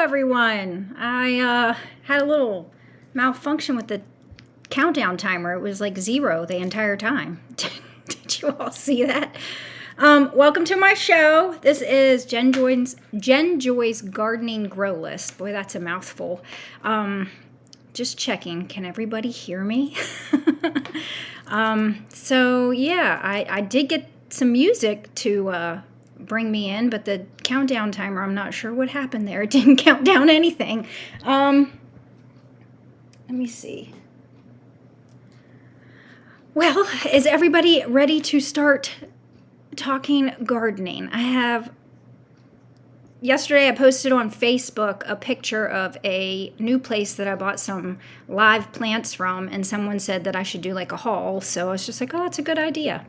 everyone. I had a little malfunction with the countdown timer. It was like 0 the entire time. Did you all see that? Welcome to my show. This is Jen Joy's Gardening Grow List. Boy, that's a mouthful. Just checking. Can everybody hear me? So yeah, I did get some music to bring me in, but the countdown timer, I'm not sure what happened there. It didn't count down anything. Let me see. Well, is everybody ready to start talking gardening? Yesterday I posted on Facebook a picture of a new place that I bought some live plants from, and someone said that I should do like a haul, so I was just like, oh, that's a good idea.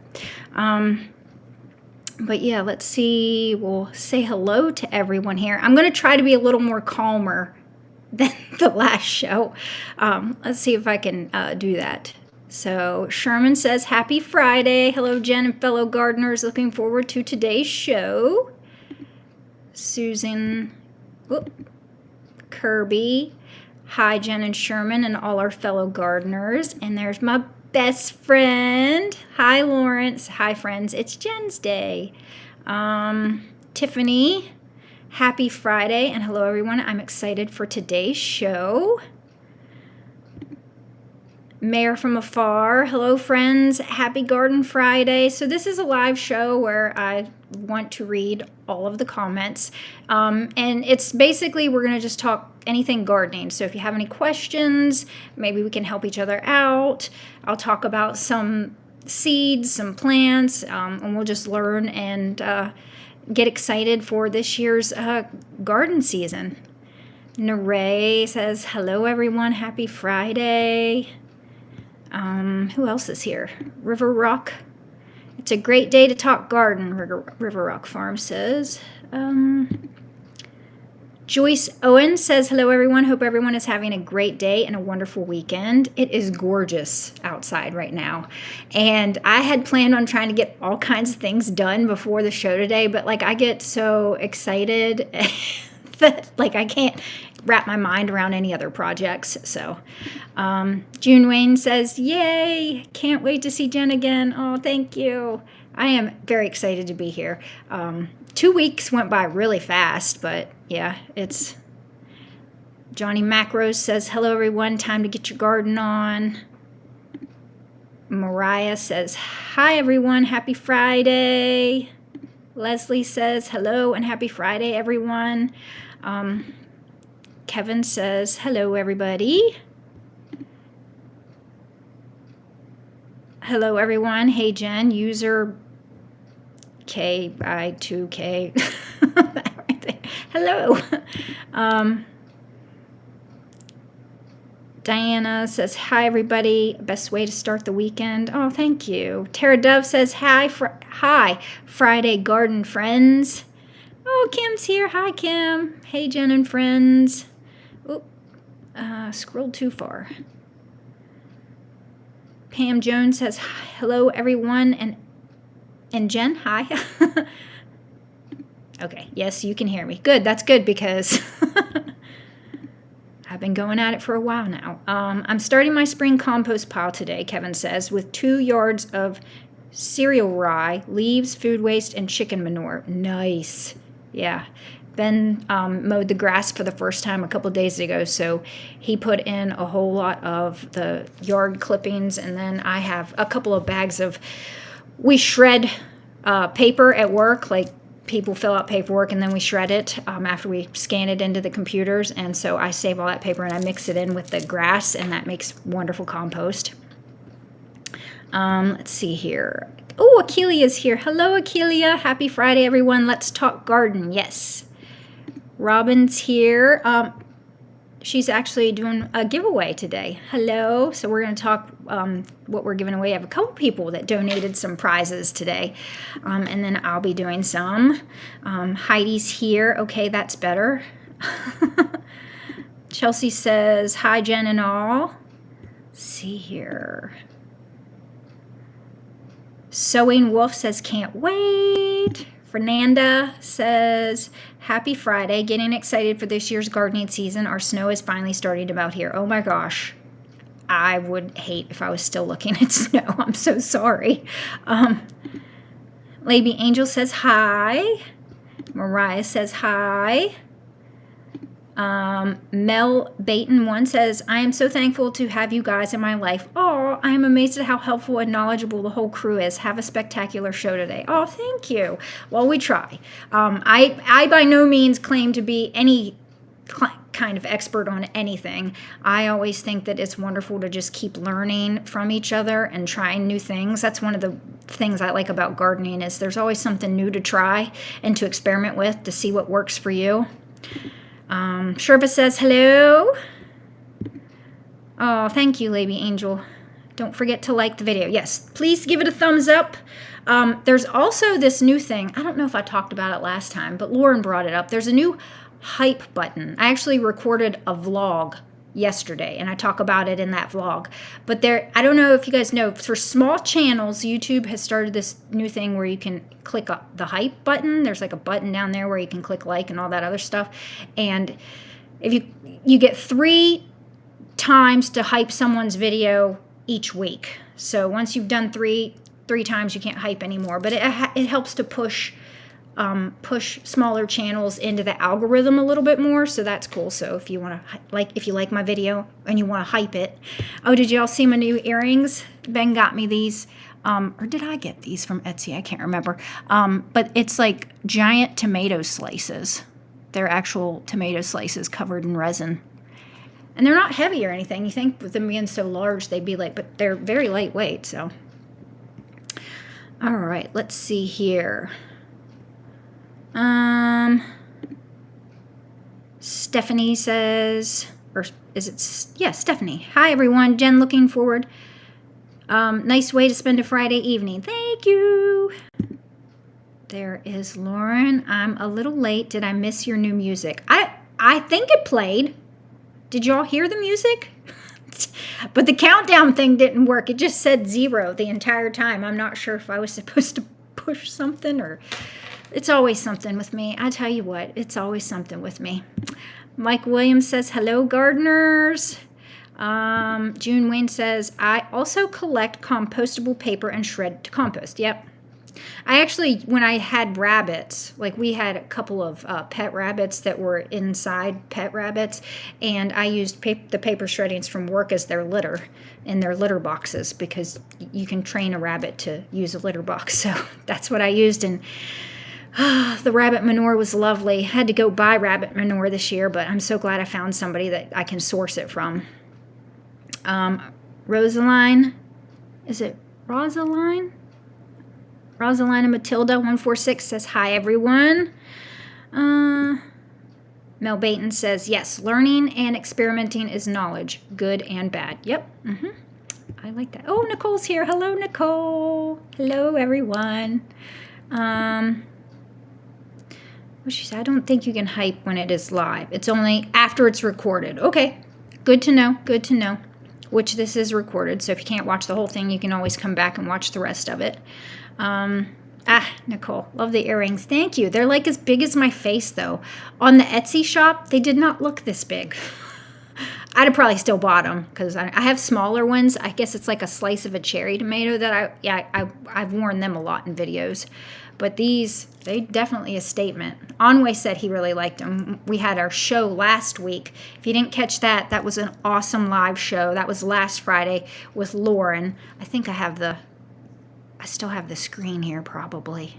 But yeah, let's see. We'll say hello to everyone here. I'm going to try to be a little more calmer than the last show. Let's see if I can do that. So Sherman says, happy Friday. Hello, Jen and fellow gardeners. Looking forward to today's show. Susan, Kirby. Hi, Jen and Sherman and all our fellow gardeners. And there's my best friend. Hi, Lawrence. Hi, friends. It's Jen's Day. Tiffany, happy Friday. And hello, everyone. I'm excited for today's show. Mayor from afar. Hello, friends. Happy Garden Friday. So this is a live show where I want to read all of the comments. And it's basically, we're going to just talk anything gardening. So if you have any questions, maybe we can help each other out. I'll talk about some seeds, some plants, and we'll just learn and get excited for this year's garden season. Naray says, hello, everyone. Happy Friday. Who else is here? River Rock. It's a great day to talk garden, River Rock Farm says. Joyce Owen says, hello, everyone. Hope everyone is having a great day and a wonderful weekend. It is gorgeous outside right now. And I had planned on trying to get all kinds of things done before the show today, but like I get so excited that like I can't wrap my mind around any other projects. So June Wayne says, yay, can't wait to see Jen again. Oh, thank you. I am very excited to be here. 2 weeks went by really fast, but yeah, it's Johnny Macros says, hello, everyone. Time to get your garden on. Mariah says, hi, everyone. Happy Friday. Leslie says, hello and happy Friday, everyone. Kevin says, hello, everybody. Hello, everyone. Hey, Jen, user K2K. Right there. Hello. Diana says, hi, everybody. Best way to start the weekend. Oh, thank you. Tara Dove says, hi, Friday garden friends. Oh, Kim's here. Hi, Kim. Hey, Jen and friends. Oop, scrolled too far. Pam Jones says, hello, everyone. And Jen, hi. Okay, yes, you can hear me. Good, that's good because I've been going at it for a while now. I'm starting my spring compost pile today, Kevin says, with 2 yards of cereal rye, leaves, food waste, and chicken manure. Nice. Yeah. Ben mowed the grass for the first time a couple days ago, so he put in a whole lot of the yard clippings, and then I have a couple of bags of, we shred paper at work, like people fill out paperwork and then we shred it after we scan it into the computers, and so I save all that paper and I mix it in with the grass, and that makes wonderful compost. Let's see here. Oh, Akelia's here. Hello, Akelia. Happy Friday, everyone. Let's talk garden. Yes. Robin's here. She's actually doing a giveaway today. Hello. So we're going to talk what we're giving away. I have a couple people that donated some prizes today. And then I'll be doing some. Heidi's here. Okay, that's better. Chelsea says, hi, Jen and all. Let's see here. Sewing Wolf says, can't wait. Fernanda says, Happy Friday. Getting excited for this year's gardening season. Our snow is finally starting about here. Oh my gosh. I would hate if I was still looking at snow. I'm so sorry. Lady Angel says hi. Mariah says hi. Mel Baton 1 says, I am so thankful to have you guys in my life. Oh, I am amazed at how helpful and knowledgeable the whole crew is. Have a spectacular show today. Oh, thank you. Well, we try. I by no means claim to be any kind of expert on anything. I always think that it's wonderful to just keep learning from each other and trying new things. That's one of the things I like about gardening is there's always something new to try and to experiment with to see what works for you. Sherpa says hello. Oh, thank you, Lady Angel. Don't forget to like the video. Yes, please give it a thumbs up. There's also this new thing. I don't know if I talked about it last time, but Lauren brought it up. There's a new hype button. I actually recorded a vlog yesterday, and I talk about it in that vlog. But there, I don't know if you guys know, for small channels, YouTube has started this new thing where you can click the hype button. There's like a button down there where you can click like and all that other stuff. And if you get 3 times to hype someone's video each week. So once you've done three times, you can't hype anymore. But it helps to push smaller channels into the algorithm a little bit more, so that's cool. So if you want to if you like my video and you want to hype it. Oh, did y'all see my new earrings? Ben got me these, or did I get these from Etsy? I can't remember. But it's like giant tomato slices. They're actual tomato slices covered in resin, and they're not heavy or anything. You think with them being so large they'd be like, but they're very lightweight. So all right, let's see here. Stephanie says, or is it, yeah, Stephanie. Hi, everyone. Jen, looking forward. Nice way to spend a Friday evening. Thank you. There is Lauren. I'm a little late. Did I miss your new music? I think it played. Did y'all hear the music? But the countdown thing didn't work. It just said 0 the entire time. I'm not sure if I was supposed to push something or... It's always something with me. I tell you what, it's always something with me. Mike Williams says, hello, gardeners. June Wayne says, I also collect compostable paper and shred to compost. Yep. I actually, when I had rabbits, like we had a couple of pet rabbits that were inside pet rabbits, and I used the paper shreddings from work as their litter in their litter boxes because you can train a rabbit to use a litter box. So that's what I used, and the rabbit manure was lovely. Had to go buy rabbit manure this year, but I'm so glad I found somebody that I can source it from. Rosaline, is it Rosaline? Rosaline Matilda 146 says, hi, everyone. Mel Baton says, yes, learning and experimenting is knowledge, good and bad. Yep. I like that. Oh, Nicole's here. Hello, Nicole. Hello, everyone. She said, I don't think you can hype when it is live. It's only after it's recorded. Okay, good to know, good to know. Which this is recorded, so if you can't watch the whole thing, you can always come back and watch the rest of it. Nicole, love the earrings. Thank you. They're like as big as my face, though. On the Etsy shop, they did not look this big. I'd have probably still bought them because I have smaller ones. I guess it's like a slice of a cherry tomato that I've worn them a lot in videos. But these, they definitely a statement. Anway said he really liked them. We had our show last week. If you didn't catch that, that was an awesome live show. That was last Friday with Lauren. I think I still have the screen here probably.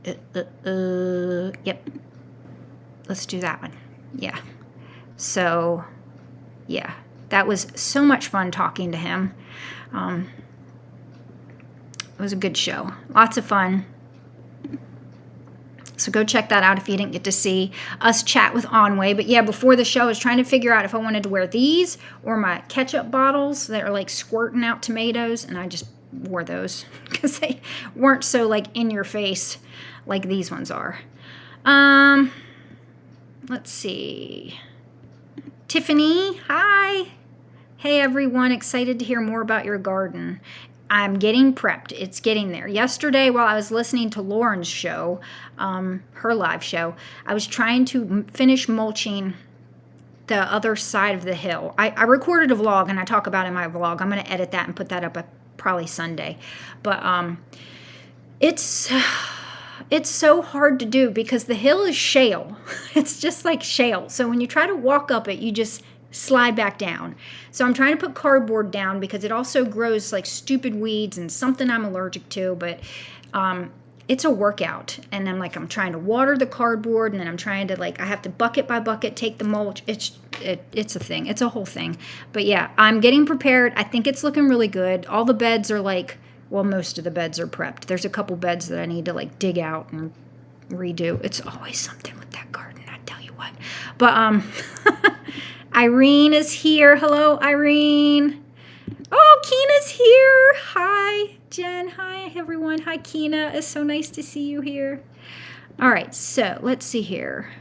Yep. Let's do that one. Yeah. So, yeah. That was so much fun talking to him. It was a good show. Lots of fun. So go check that out if you didn't get to see us chat with Anway. But yeah, before the show, I was trying to figure out if I wanted to wear these or my ketchup bottles that are like squirting out tomatoes. And I just wore those because they weren't so like in your face like these ones are. Let's see. Tiffany, hi. Hey everyone, excited to hear more about your garden. I'm getting prepped. It's getting there. Yesterday, while I was listening to Lauren's show, her live show, I was trying to finish mulching the other side of the hill. I recorded a vlog, and I talk about it in my vlog. I'm going to edit that and put that up probably Sunday. But it's so hard to do because the hill is shale. It's just like shale. So when you try to walk up it, you just slide back down. So I'm trying to put cardboard down because it also grows like stupid weeds and something I'm allergic to, but it's a workout. And I'm trying to water the cardboard, and then I'm trying to I have to bucket by bucket take the mulch. It's a thing. It's a whole thing. But yeah, I'm getting prepared. I think it's looking really good. All the beds are most of the beds are prepped. There's a couple beds that I need to dig out and redo. It's always something with that garden, I tell you what. But Irene is here. Hello, Irene. Oh, Keena's here. Hi, Jen. Hi, everyone. Hi, Keena. It's so nice to see you here. All right, so let's see here.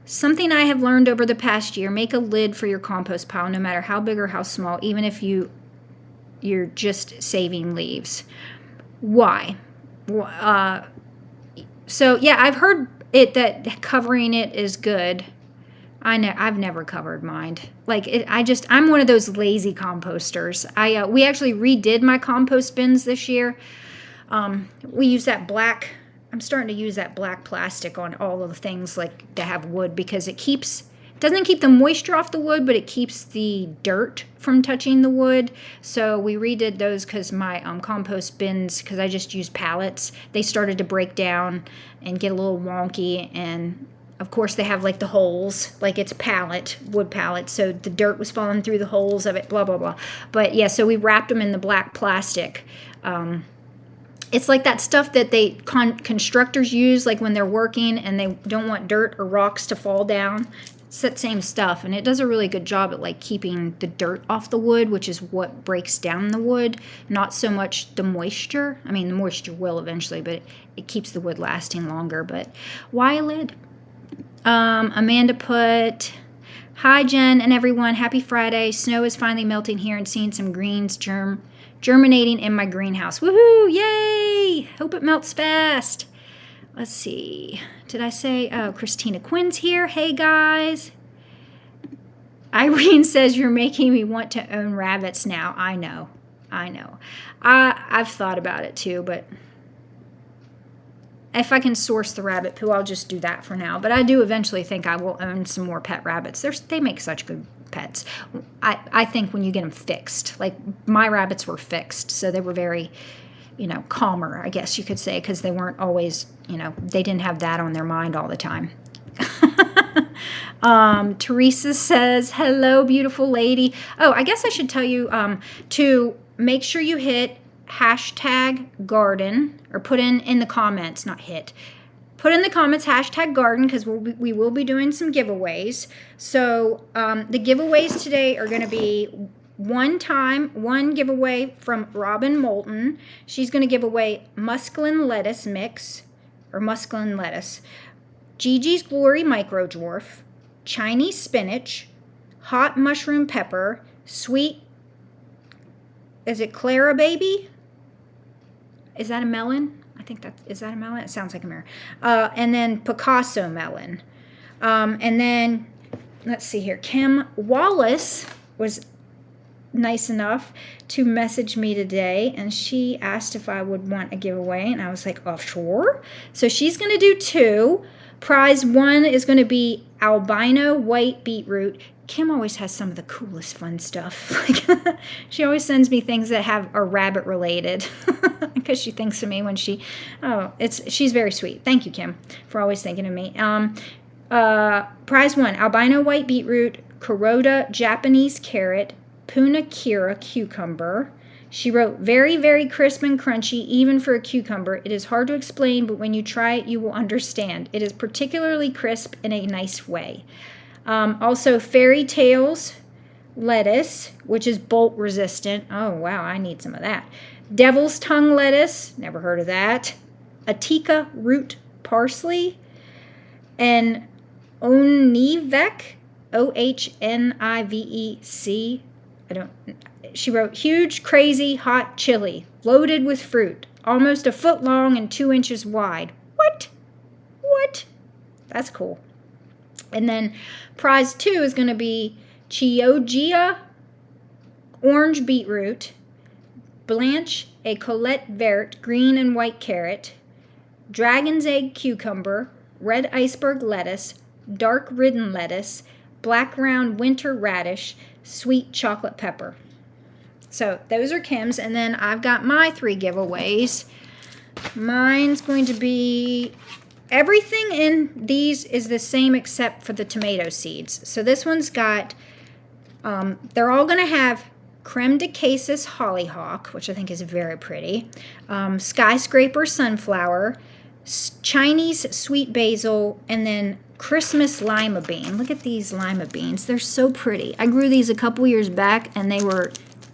Something I have learned over the past year: make a lid for your compost pile, no matter how big or how small, even if you're just saving leaves. Why? So yeah, I've heard that covering it is good. I've never covered mine. I'm one of those lazy composters. We actually redid my compost bins this year. We use that black. I'm starting to use that black plastic on all of the things that have wood because it doesn't keep the moisture off the wood, but it keeps the dirt from touching the wood. So we redid those because my compost bins, because I just use pallets, they started to break down and get a little wonky. And of course they have the holes, it's wood pallet. So the dirt was falling through the holes of it, blah, blah, blah. But yeah, so we wrapped them in the black plastic. It's like that stuff that constructors use when they're working and they don't want dirt or rocks to fall down. It's that same stuff, and it does a really good job at keeping the dirt off the wood, which is what breaks down the wood, not so much the moisture. I mean, the moisture will eventually, but it keeps the wood lasting longer. But why a lid? Amanda put, hi Jen and everyone, happy Friday. Snow is finally melting here and seeing some greens germinating in my greenhouse. Woohoo! Yay! Hope it melts fast. Let's see. Did I say, Christina Quinn's here. Hey guys. Irene says you're making me want to own rabbits now. I know. I've thought about it too, but if I can source the rabbit poo, I'll just do that for now. But I do eventually think I will own some more pet rabbits. They make such good pets. I think when you get them fixed, my rabbits were fixed, so they were very, calmer, I guess you could say, because they weren't always, they didn't have that on their mind all the time. Teresa says, hello, beautiful lady. Oh, I guess I should tell you to make sure you hit #garden, or put in the comments, put in the comments #garden, because we will be doing some giveaways. So the giveaways today are going to be one giveaway from Robin Moulton. She's going to give away musclin lettuce mix, or musclin lettuce, Gigi's Glory micro dwarf, Chinese spinach, hot mushroom pepper, sweet, is it Clara baby? Is that a melon? I think is that a melon? It sounds like a melon. And then Picasso melon. And then, let's see here. Kim Wallace was nice enough to message me today, and she asked if I would want a giveaway, and I was like, oh, sure. So she's going to do 2. Prize 1 is going to be albino white beetroot. Kim always has some of the coolest fun stuff. She always sends me things that are rabbit related because she thinks of me when she's very sweet. Thank you, Kim, for always thinking of me. Prize 1, albino white beetroot, Kuroda Japanese carrot, Puna Kira cucumber. She wrote, very, very crisp and crunchy, even for a cucumber. It is hard to explain, but when you try it, you will understand. It is particularly crisp in a nice way. Also, Fairy Tales lettuce, which is bolt resistant. Oh, wow, I need some of that. Devil's Tongue lettuce, never heard of that. Atika root parsley. And Onivec, Ohnivec. she wrote, huge, crazy, hot chili, loaded with fruit, almost a foot long and 2 inches wide. What? What? That's cool. And then prize 2 is going to be Chioggia orange beetroot, Blanche a Colette verte green and white carrot, dragon's egg cucumber, red iceberg lettuce, dark ridden lettuce, black round winter radish, sweet chocolate pepper. So those are Kim's, and then I've got my 3 giveaways. Mine's going to be, everything in these is the same except for the tomato seeds. So this one's got, they're all going to have creme de cassis hollyhock, which I think is very pretty, skyscraper sunflower, Chinese sweet basil, and then Christmas lima bean. Look at these lima beans. They're so pretty. I grew these a couple years back, and they were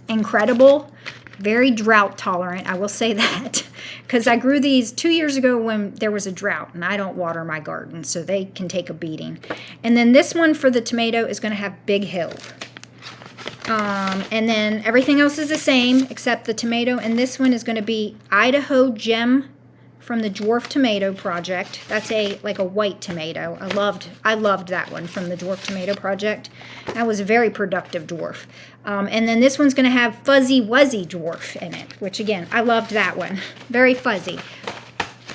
incredible. Very drought tolerant, I will say that, because I grew these 2 years ago when there was a drought, and I don't water my garden, so they can take a beating. And then this one for the tomato is going to have Big Hill. And then everything else is the same except the tomato, and this one is going to be Idaho Gem from the Dwarf Tomato Project. That's like a white tomato. I loved that one from the Dwarf Tomato Project. That was a very productive dwarf. And then this one's going to have Fuzzy Wuzzy Dwarf in it, which again, I loved that one. Very fuzzy.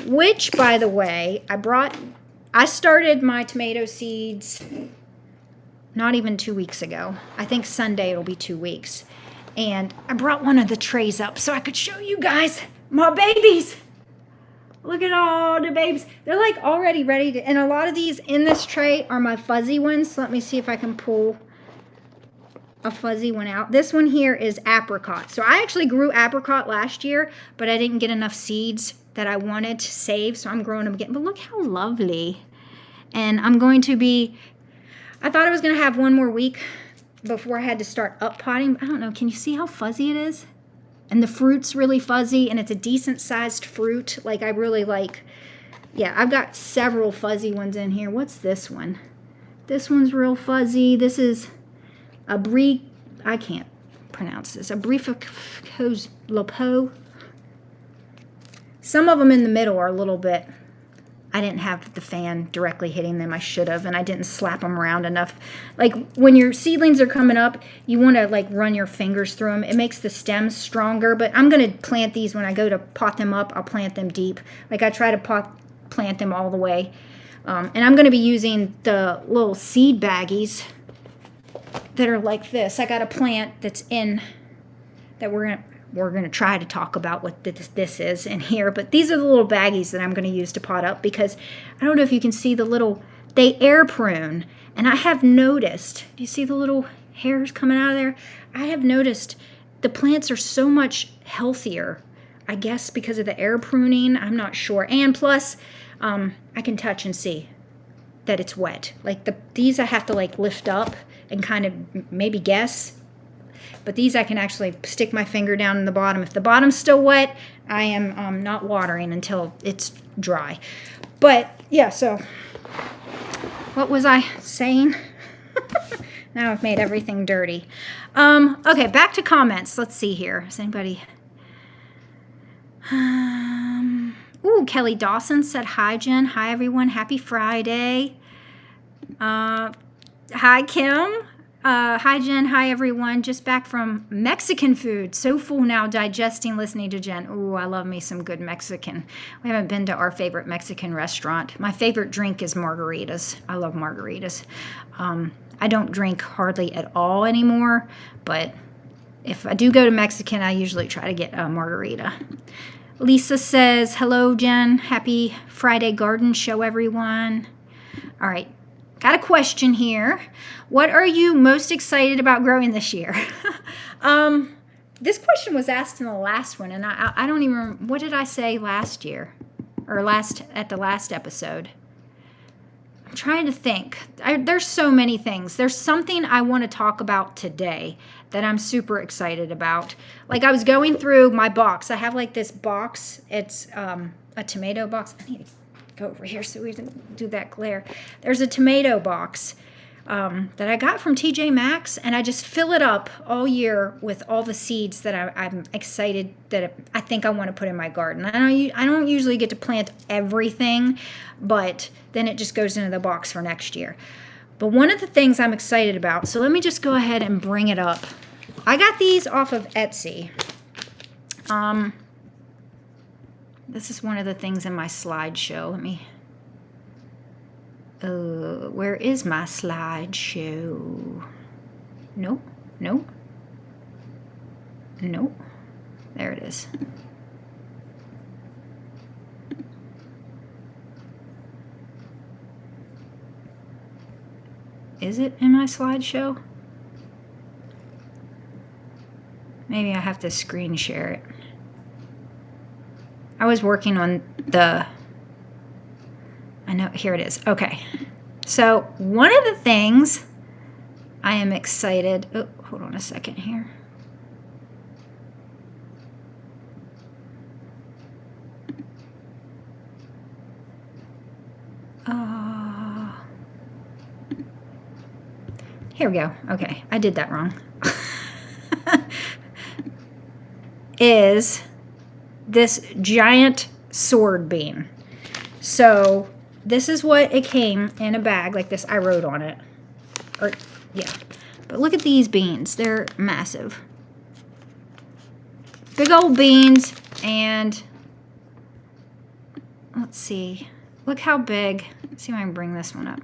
Which, by the way, I started my tomato seeds not even 2 weeks ago. I think Sunday it'll be 2 weeks. And I brought one of the trays up so I could show you guys my babies. Look at all the babes. They're like already ready to, and a lot of these in this tray are my fuzzy ones. So let me see if I can pull a fuzzy one out. This one here is apricot. So I actually grew apricot last year, but I didn't get enough seeds that I wanted to save. So I'm growing them again. But look how lovely. And I'm going to be, I thought I was going to have one more week before I had to start up potting. I don't know. Can you see how fuzzy it is? And the fruit's really fuzzy, and it's a decent sized fruit. Like, I really like, yeah, I've got several fuzzy ones in here. What's this one? This one's real fuzzy. This is a I can't pronounce this. A Brificos Lopo. Some of them in the middle are a little bit, I didn't have the fan directly hitting them. I should have, and I didn't slap them around enough. Like, when your seedlings are coming up, you want to, like, run your fingers through them. It makes the stems stronger, but I'm going to plant these when I go to pot them up. I'll plant them deep. Like, I try to plant them all the way. And I'm going to be using the little seed baggies that are like this. I got a plant that's in, that we're going to try to talk about what this is in here. But these are the little baggies that I'm going to use to pot up, because I don't know if you can see the little, they air prune. And I have noticed, do you see the little hairs coming out of there? I have noticed the plants are so much healthier, I guess because of the air pruning. I'm not sure. And plus, I can touch and see that it's wet. Like these I have to like lift up and kind of maybe guess. But these I can actually stick my finger down in the bottom. If the bottom's still wet, I am not watering until it's dry. But yeah, so what was I saying? Now I've made everything dirty. Okay, back to comments. Let's see here. Is anybody... Ooh, Kelly Dawson said, hi, Jen. Hi, everyone. Happy Friday. Hi, Kim. Hi, Jen. Hi, everyone. Just back from Mexican food. So full now, digesting, listening to Jen. Ooh, I love me some good Mexican. We haven't been to our favorite Mexican restaurant. My favorite drink is margaritas. I love margaritas. I don't drink hardly at all anymore, but if I do go to Mexican, I usually try to get a margarita. Lisa says, hello, Jen. Happy Friday garden show, everyone. All right. Got a question here. What are you most excited about growing this year? This question was asked in the last one, and I don't even remember. What did I say last year? Or at the last episode? I'm trying to think. There's so many things. There's something I want to talk about today that I'm super excited about. Like, I was going through my box. I have like this box. It's a tomato box. I need to go over here so we can do that glare. There's a tomato box that I got from TJ Maxx, and I just fill it up all year with all the seeds that I'm excited that I think I want to put in my garden. I don't usually get to plant everything, but then it just goes into the box for next year. But one of the things I'm excited about, so let me just go ahead and bring it up. I got these off of Etsy. This is one of the things in my slideshow. Let me... where is my slideshow? Nope. There it is. Is it in my slideshow? Maybe I have to screen share it. I was working on the... I know, here it is. Okay. So one of the things I am excited... Oh, hold on a second here. Here we go. Okay, I did that wrong. Is this giant sword bean. So this is what it came in a bag like this. I wrote on it. Or, yeah. But look at these beans. They're massive. Big old beans. And let's see. Look how big. Let's see if I can bring this one up.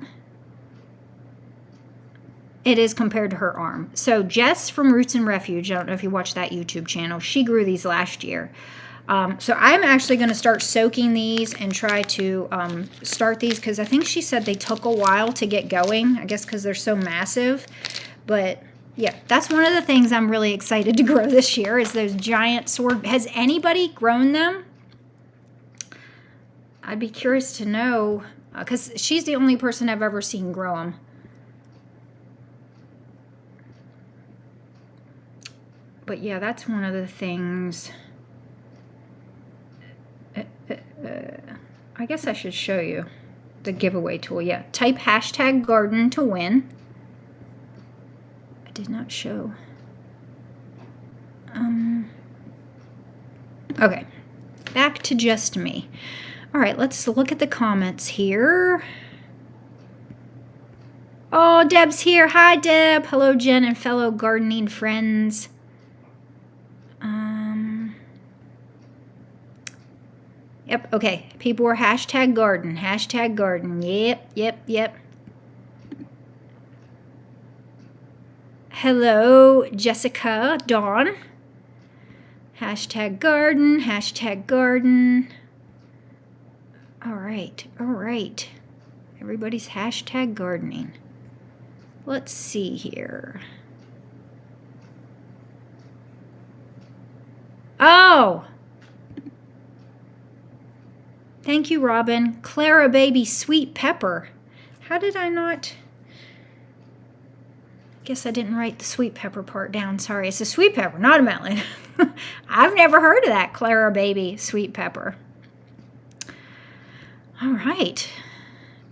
It is compared to her arm. So Jess from Roots and Refuge, I don't know if you watched that YouTube channel, she grew these last year. So I'm actually going to start soaking these and try to start these because I think she said they took a while to get going, I guess because they're so massive. But yeah, that's one of the things I'm really excited to grow this year is those giant sword. Has anybody grown them? I'd be curious to know because she's the only person I've ever seen grow them. But yeah, that's one of the things. I guess I should show you the giveaway tool. Yeah, type #garden to win. I did not show. Okay, back to just me. All right, let's look at the comments here. Oh, Deb's here. Hi, Deb. Hello, Jen and fellow gardening friends. Yep, okay. People were #garden. #garden. Yep. Hello, Jessica, Dawn. #garden. #garden. All right. Everybody's #gardening. Let's see here. Oh! Thank you, Robin. Clara Baby Sweet Pepper. How did I not... Guess I didn't write the sweet pepper part down. Sorry, it's a sweet pepper, not a melon. I've never heard of that, Clara Baby Sweet Pepper. All right.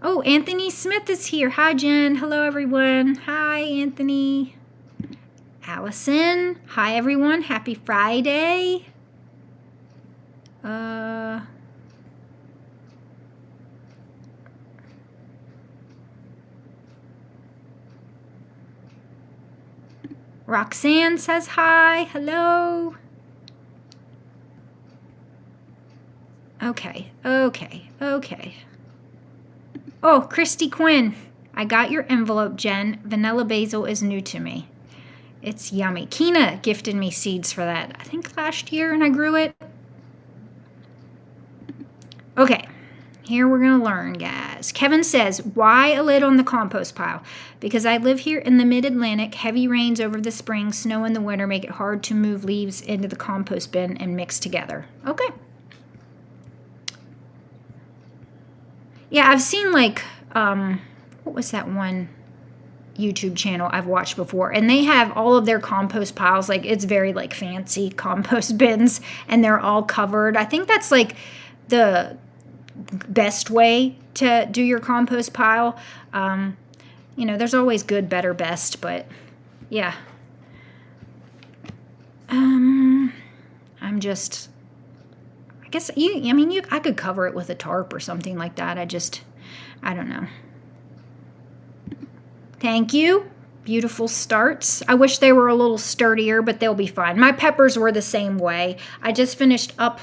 Oh, Anthony Smith is here. Hi, Jen. Hello, everyone. Hi, Anthony. Allison. Hi, everyone. Happy Friday. Roxanne says hi. Hello. Okay. Oh, Christy Quinn. I got your envelope, Jen. Vanilla basil is new to me. It's yummy. Kina gifted me seeds for that, I think last year, and I grew it. Okay. Here we're going to learn, guys. Kevin says, why a lid on the compost pile? Because I live here in the mid-Atlantic. Heavy rains over the spring, snow in the winter make it hard to move leaves into the compost bin and mix together. Okay. Yeah, I've seen like, what was that one YouTube channel I've watched before? And they have all of their compost piles, like it's very like fancy compost bins, and they're all covered. I think that's like the best way to do your compost pile. You know, there's always good, better, best, but yeah. I'm just, I guess, I could cover it with a tarp or something like that. I don't know. Thank you. Beautiful starts. I wish they were a little sturdier, but they'll be fine. My peppers were the same way. I just finished up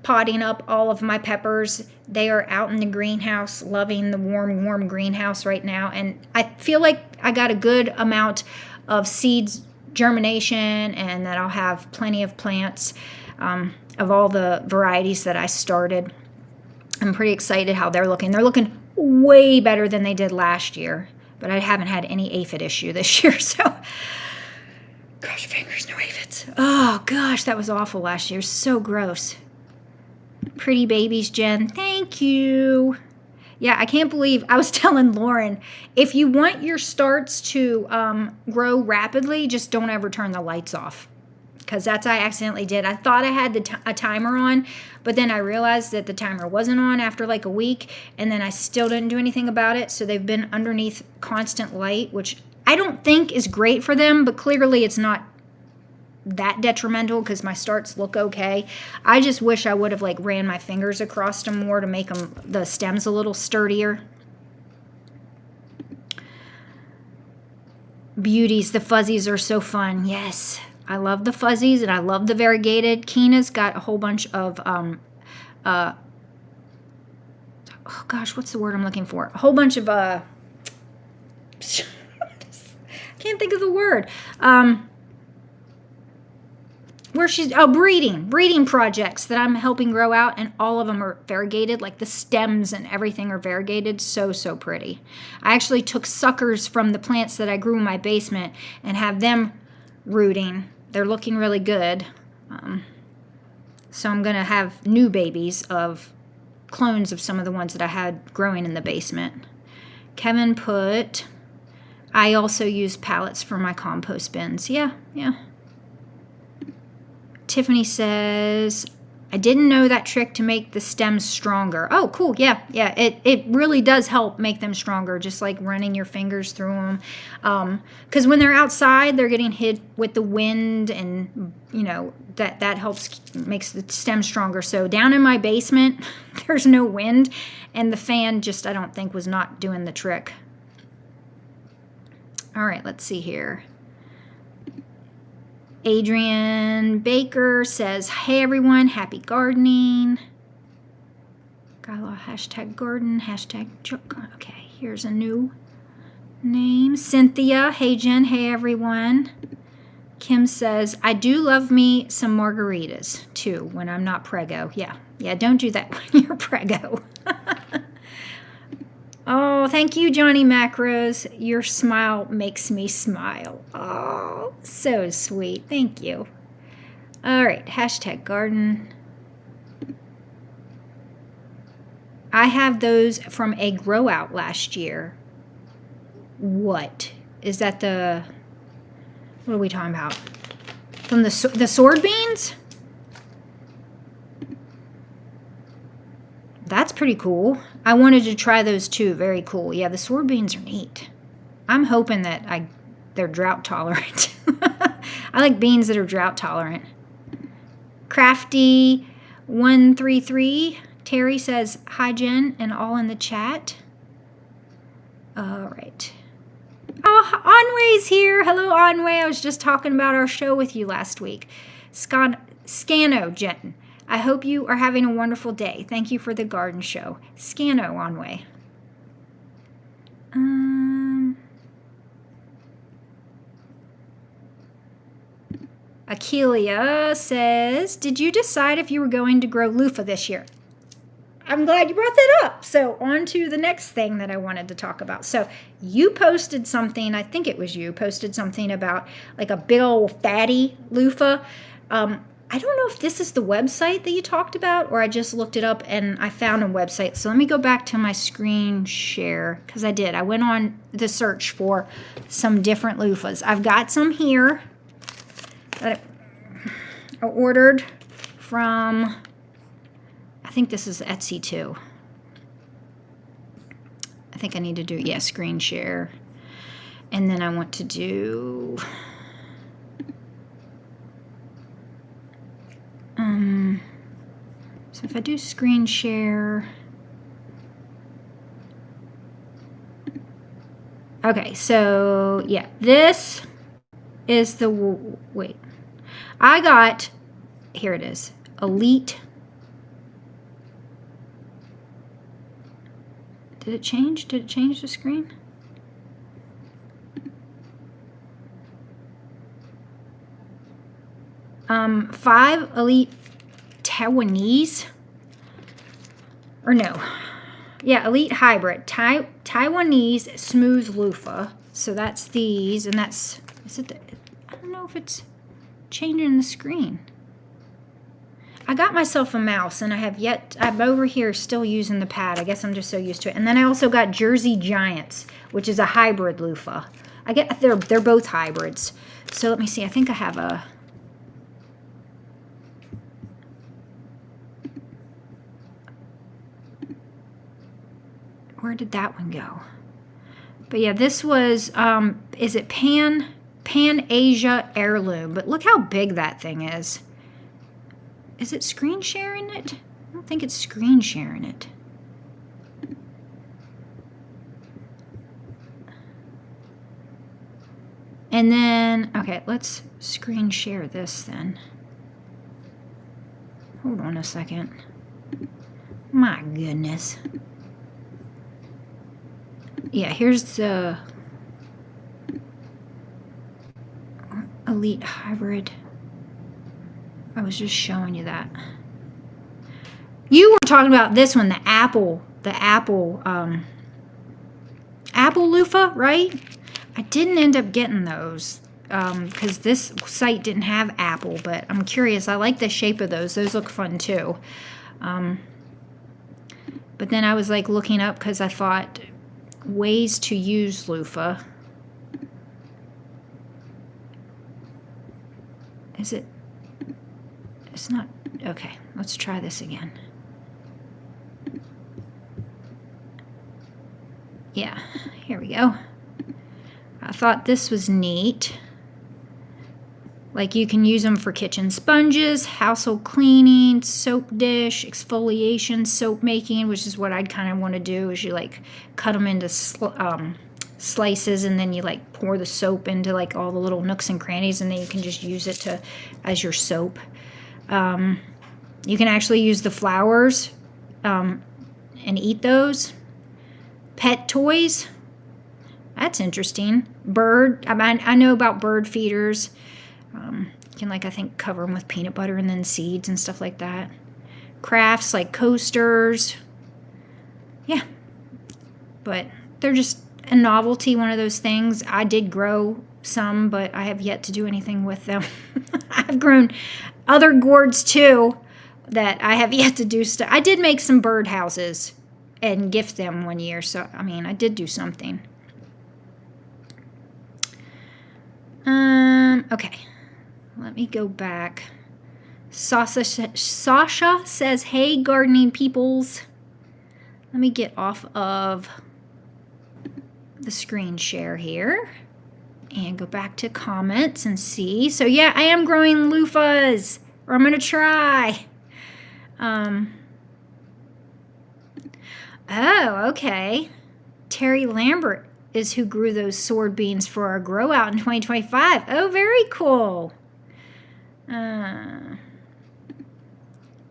potting up all of my peppers. They are out in the greenhouse, loving the warm greenhouse right now. And I feel like I got a good amount of seeds germination, and that I'll have plenty of plants of all the varieties that I started. I'm pretty excited how they're looking. They're looking way better than they did last year, but I haven't had any aphid issue this year, so gosh, fingers, no aphids. Oh gosh, that was awful last year. So gross. Pretty babies, Jen. Thank you. Yeah, I can't believe I was telling Lauren, if you want your starts to grow rapidly, just don't ever turn the lights off. Because that's what I accidentally did. I thought I had a timer on, but then I realized that the timer wasn't on after like a week, and then I still didn't do anything about it. So they've been underneath constant light, which I don't think is great for them, but clearly it's not that detrimental because my starts look okay. I just wish I would have like ran my fingers across them more to make the stems a little sturdier. Beauties, the fuzzies are so fun. Yes, I love the fuzzies and I love the variegated. Keena's got a whole bunch of oh gosh, what's the word I'm looking for? A whole bunch of can't think of the word. Where she's breeding projects that I'm helping grow out, and all of them are variegated. Like the stems and everything are variegated. So pretty. I actually took suckers from the plants that I grew in my basement and have them rooting. They're looking really good. So I'm gonna have new babies of clones of some of the ones that I had growing in the basement. Kevin put, I also use pallets for my compost bins. Yeah. Tiffany says, I didn't know that trick to make the stems stronger. Oh, cool. Yeah. It really does help make them stronger, just like running your fingers through them. Because when they're outside, they're getting hit with the wind, and, you know, that makes the stem stronger. So down in my basement, there's no wind, and the fan just, I don't think, was not doing the trick. All right, let's see here. Adrian Baker says, hey everyone, happy gardening. Got a lot of hashtag garden, hashtag joke. Okay, here's a new name. Cynthia, hey Jen, hey everyone. Kim says, I do love me some margaritas too when I'm not prego. Yeah, don't do that when you're prego. Oh, thank you, Johnny Macros. Your smile makes me smile. Oh, so sweet. Thank you. All right, hashtag garden. I have those from a grow out last year. What? Is that what are we talking about? From the sword beans? That's pretty cool. I wanted to try those too. Very cool. Yeah, the sword beans are neat. I'm hoping that they're drought tolerant. I like beans that are drought tolerant. Crafty 133. Terry says, hi Jen, and all in the chat. All right. Oh, Anway's here. Hello, Anway. I was just talking about our show with you last week. Scano Jen. I hope you are having a wonderful day. Thank you for the garden show. Scano Anway. Akelia says, did you decide if you were going to grow Luffa this year? I'm glad you brought that up. So on to the next thing that I wanted to talk about. So you posted something, I think it was you, posted something about like a big old fatty loofah. I don't know if this is the website that you talked about, or I just looked it up and I found a website. So let me go back to my screen share, because I did. I went on the search for some different loofahs. I've got some here that I ordered from, I think this is Etsy too. I think I need to do, yeah, screen share. And then I want to do, so if I do screen share, okay, so yeah, this is the, wait, I got, here it is, Elite. Did it change? Did it change the screen? Five Elite Taiwanese, or no, yeah, Elite Hybrid, Taiwanese Smooth Luffa. So that's these, and that's, is it the, I don't know if it's changing the screen. I got myself a mouse, and I'm over here still using the pad. I guess I'm just so used to it. And then I also got Jersey Giants, which is a hybrid loofah. They're both hybrids. So let me see. I think I have a, where did that one go? But yeah, this was, is it Pan Asia Heirloom? But look how big that thing is. Is it screen sharing it? I don't think it's screen sharing it. And then, okay, let's screen share this then. Hold on a second. My goodness. Yeah, here's the Elite Hybrid. I was just showing you that. You were talking about this one, the Apple loofah, right? I didn't end up getting those because this site didn't have Apple, but I'm curious. I like the shape of those. Those look fun too. But then I was like looking up because I thought ways to use loofah. Is it? It's not. Okay, let's try this again. Yeah, here we go. I thought this was neat. Like you can use them for kitchen sponges, household cleaning, soap dish, exfoliation, soap making, which is what I'd kind of want to do, is you like cut them into slices, and then you like pour the soap into like all the little nooks and crannies, and then you can just use it as your soap. You can actually use the flowers and eat those. Pet toys, that's interesting. I know about bird feeders. You can, like, I think cover them with peanut butter and then seeds and stuff like that. Crafts like coasters. Yeah. But they're just a novelty, one of those things. I did grow some, but I have yet to do anything with them. I've grown other gourds too that I have yet to do stuff. I did make some bird houses and gift them one year, so I mean, I did do something. Okay, let me go back. Sasha says, hey, gardening peoples. Let me get off of the screen share here and go back to comments and see. So yeah, I am growing loofahs, or I'm gonna try. Oh, okay. Terry Lambert is who grew those sword beans for our grow out in 2025. Oh, very cool.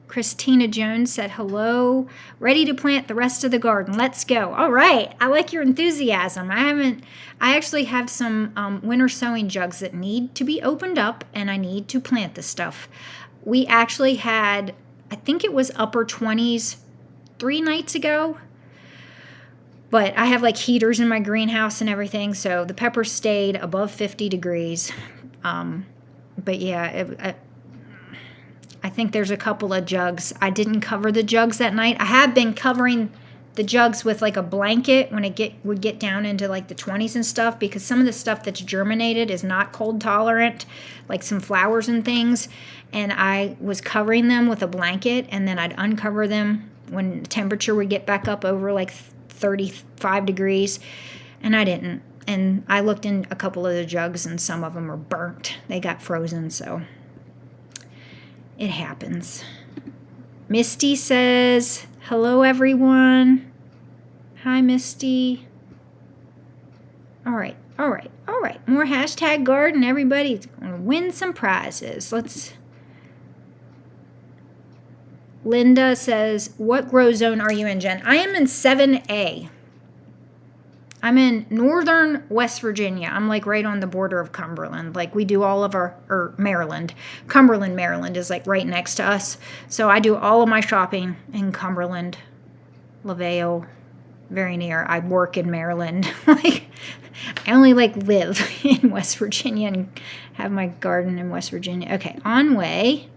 Christina Jones said, hello, ready to plant the rest of the garden. Let's go. All right. I like your enthusiasm. I actually have some winter sowing jugs that need to be opened up, and I need to plant the stuff. We actually had, I think it was upper 20s 3 nights ago. But I have like heaters in my greenhouse and everything, so the peppers stayed above 50 degrees. But yeah, I think there's a couple of jugs. I didn't cover the jugs that night. I have been covering the jugs with like a blanket when it would get down into like the 20s and stuff, because some of the stuff that's germinated is not cold tolerant, like some flowers and things. And I was covering them with a blanket, and then I'd uncover them when the temperature would get back up over like 35 degrees, and I didn't. And I looked in a couple of the jugs, and some of them are burnt. They got frozen, so it happens. Misty says, hello, everyone. Hi, Misty. All right. More hashtag garden. Everybody's going to win some prizes. Linda says, what grow zone are you in, Jen? I am in 7A. I'm in northern West Virginia. I'm like right on the border of Cumberland. Like we do all of or Maryland. Cumberland, Maryland is like right next to us. So I do all of my shopping in Cumberland, LaVale, very near. I work in Maryland. Like I only live in West Virginia and have my garden in West Virginia. Okay, on way.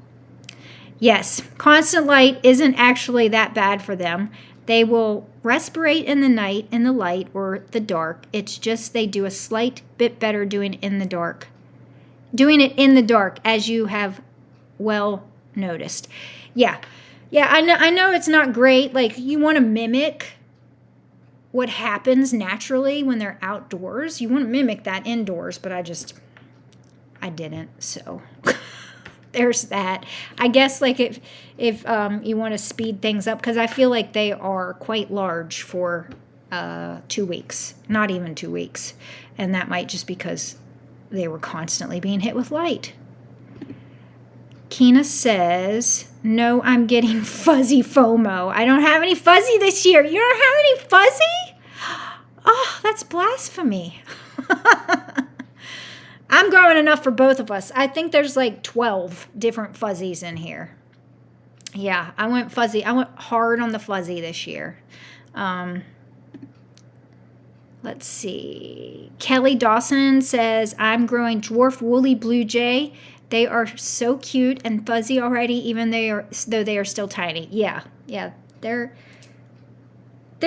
Yes, constant light isn't actually that bad for them. They will respirate in the night, in the light, or the dark. It's just they do a slight bit better doing it in the dark. Doing it in the dark, as you have well noticed. Yeah, I know it's not great. Like, you want to mimic what happens naturally when they're outdoors. You want to mimic that indoors, but I didn't, so... There's that. I guess if you want to speed things up, because I feel like they are quite large for 2 weeks, not even 2 weeks, and that might just because they were constantly being hit with light. Kina says, no, I'm getting fuzzy FOMO. I don't have any fuzzy this year. You don't have any fuzzy? Oh, that's blasphemy. I'm growing enough for both of us. I think there's 12 different fuzzies in here. Yeah, I went fuzzy. I went hard on the fuzzy this year. Let's see. Kelly Dawson says, I'm growing dwarf woolly blue jay. They are so cute and fuzzy already, even though they are still tiny. Yeah, they're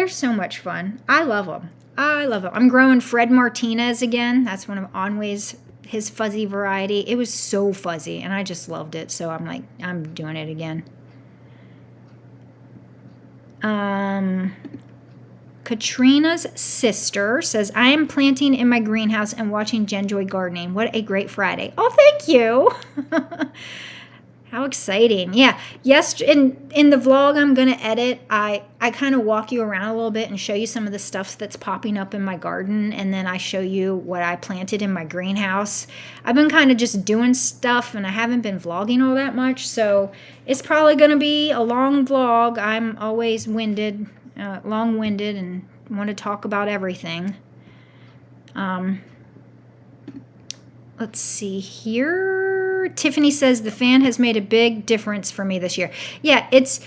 so much fun. I love them. I'm growing Fred Martinez again. That's one of his fuzzy variety. It was so fuzzy, and I just loved it. So I'm doing it again. Katrina's sister says, I am planting in my greenhouse and watching Genjoy gardening. What a great Friday. Oh, thank you. How exciting. Yeah. Yes, in the vlog I'm going to edit, I kind of walk you around a little bit and show you some of the stuff that's popping up in my garden, and then I show you what I planted in my greenhouse. I've been kind of just doing stuff, and I haven't been vlogging all that much, so it's probably going to be a long vlog. I'm always long-winded, and want to talk about everything. Let's see here. Tiffany says the fan has made a big difference for me this year. Yeah, it's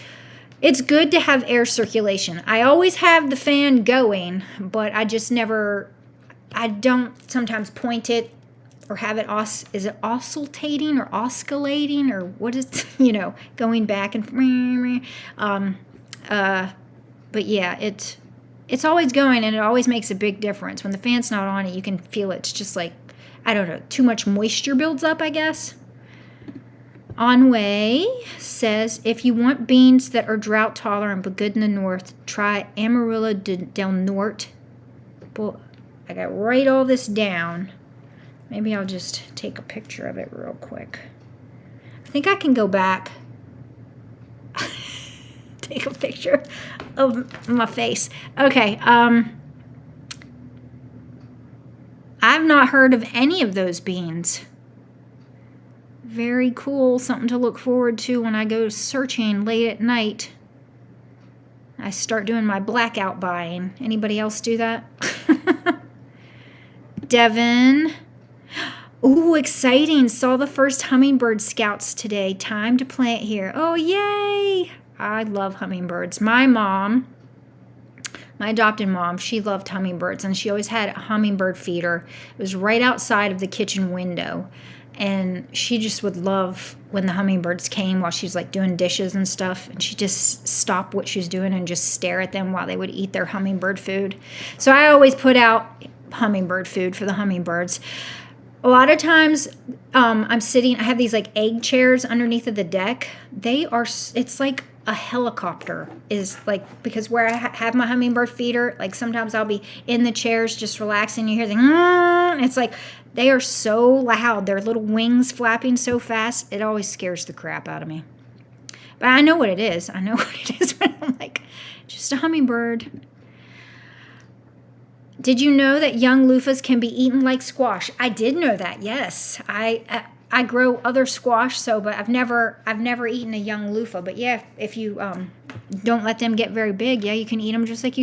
good to have air circulation. I always have the fan going, but I don't sometimes point it or have it, is it oscillating or oscillating or what is, going back and, but yeah, it's always going, and it always makes a big difference. When the fan's not on, you can feel it. It's just I don't know, too much moisture builds up, I guess. Onway says, if you want beans that are drought tolerant but good in the north, try Amarilla del Norte. Well, I got to write all this down. Maybe I'll just take a picture of it real quick. I think I can go back. Take a picture of my face. Okay, I've not heard of any of those beans. Very cool. Something to look forward to when I go searching late at night. I start doing my blackout buying. Anybody else do that? Devin. Ooh, exciting. Saw the first hummingbird scouts today. Time to plant here. Oh, yay. I love hummingbirds. My adopted mom, she loved hummingbirds, and she always had a hummingbird feeder. It was right outside of the kitchen window, and she just would love when the hummingbirds came while she's doing dishes and stuff, and she'd just stop what she was doing and just stare at them while they would eat their hummingbird food. So I always put out hummingbird food for the hummingbirds. A lot of times I'm sitting, I have these egg chairs underneath of the deck. It's a helicopter is like, because where I have my hummingbird feeder, like sometimes I'll be in the chairs just relaxing. You hear the, it's like they are so loud. Their little wings flapping so fast. It always scares the crap out of me. But I know what it is. I know what it is when I'm like, just a hummingbird. Did you know that young loofahs can be eaten like squash? I did know that. Yes, I grow other squash, but I've never eaten a young loofah. But yeah, if you don't let them get very big, yeah, you can eat them just like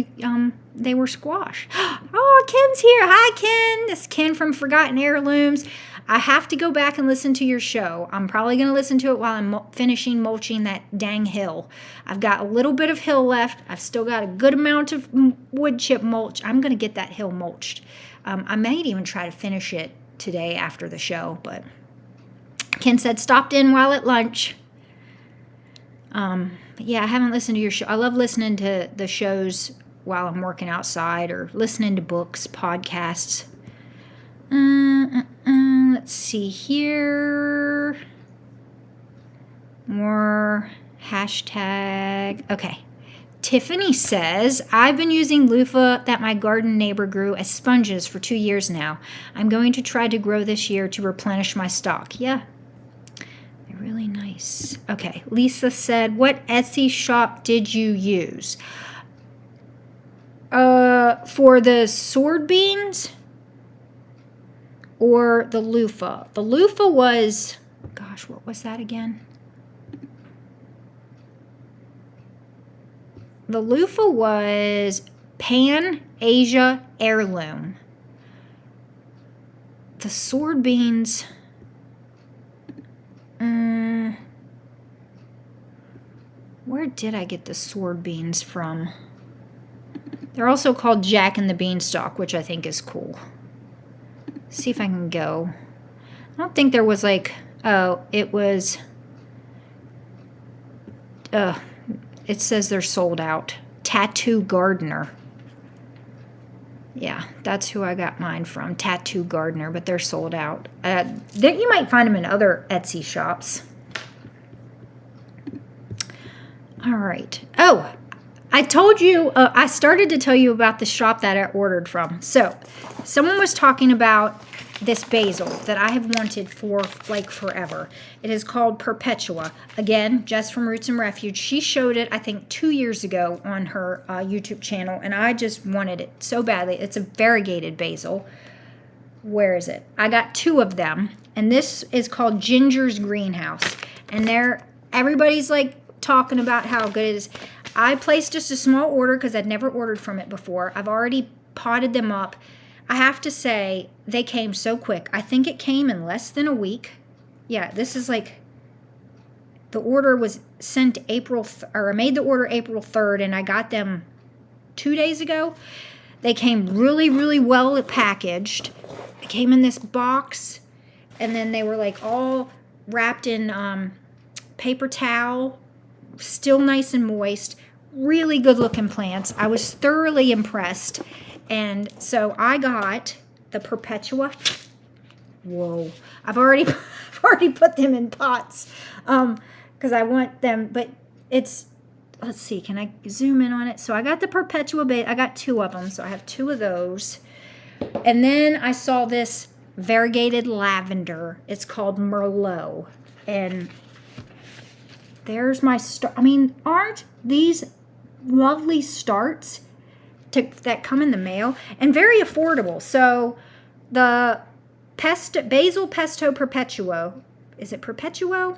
they were squash. Oh, Ken's here. Hi, Ken. This is Ken from Forgotten Heirlooms. I have to go back and listen to your show. I'm probably going to listen to it while I'm finishing mulching that dang hill. I've got a little bit of hill left. I've still got a good amount of wood chip mulch. I'm going to get that hill mulched. I might even try to finish it today after the show, but Ken said stopped in while at lunch. But yeah, I haven't listened to your show. I love listening to the shows while I'm working outside or listening to books, podcasts. Let's see here. More hashtag. Okay. Tiffany says, I've been using loofah that my garden neighbor grew as sponges for 2 years now. I'm going to try to grow this year to replenish my stock. Yeah. They're really nice. Okay. Lisa said, what Etsy shop did you use? For the sword beans? Or the loofah. The loofah was, gosh, what was that again? The loofah was Pan Asia Heirloom. The sword beans, where did I get the sword beans from? They're also called Jack and the Beanstalk, which I think is cool. See if I can go. I don't think there was like, oh, it was, it says they're sold out. Tattoo Gardener. Yeah, that's who I got mine from. Tattoo Gardener, but they're sold out. You might find them in other Etsy shops. All right. Oh, I told you, I started to tell you about the shop that I ordered from. So, someone was talking about this basil that I have wanted for like forever. It is called Perpetua. Again, Jess from Roots and Refuge. She showed it, I think, 2 years ago on her YouTube channel, and I just wanted it so badly. It's a variegated basil. Where is it? I got 2 of them, and this is called Ginger's Greenhouse. And everybody's like talking about how good it is. I placed just a small order because I'd never ordered from it before. I've already potted them up. I have to say, they came so quick. I think it came in less than a week. Yeah, this is like, the order was sent I made the order April 3rd, and I got them 2 days ago. They came really, really well packaged. It came in this box, and then they were like all wrapped in paper towel, still nice and moist. Really good looking plants. I was thoroughly impressed. And so I got the Perpetua. Whoa. I've already put them in pots because I want them, but it's, let's see, can I zoom in on it? So I got the Perpetua bait. I got 2 of them, so I have 2 of those. And then I saw this variegated lavender. It's called Merlot. And there's my start. I mean, aren't these lovely starts that come in the mail? And very affordable. So the Basil Pesto Perpetuo, is it Perpetuo?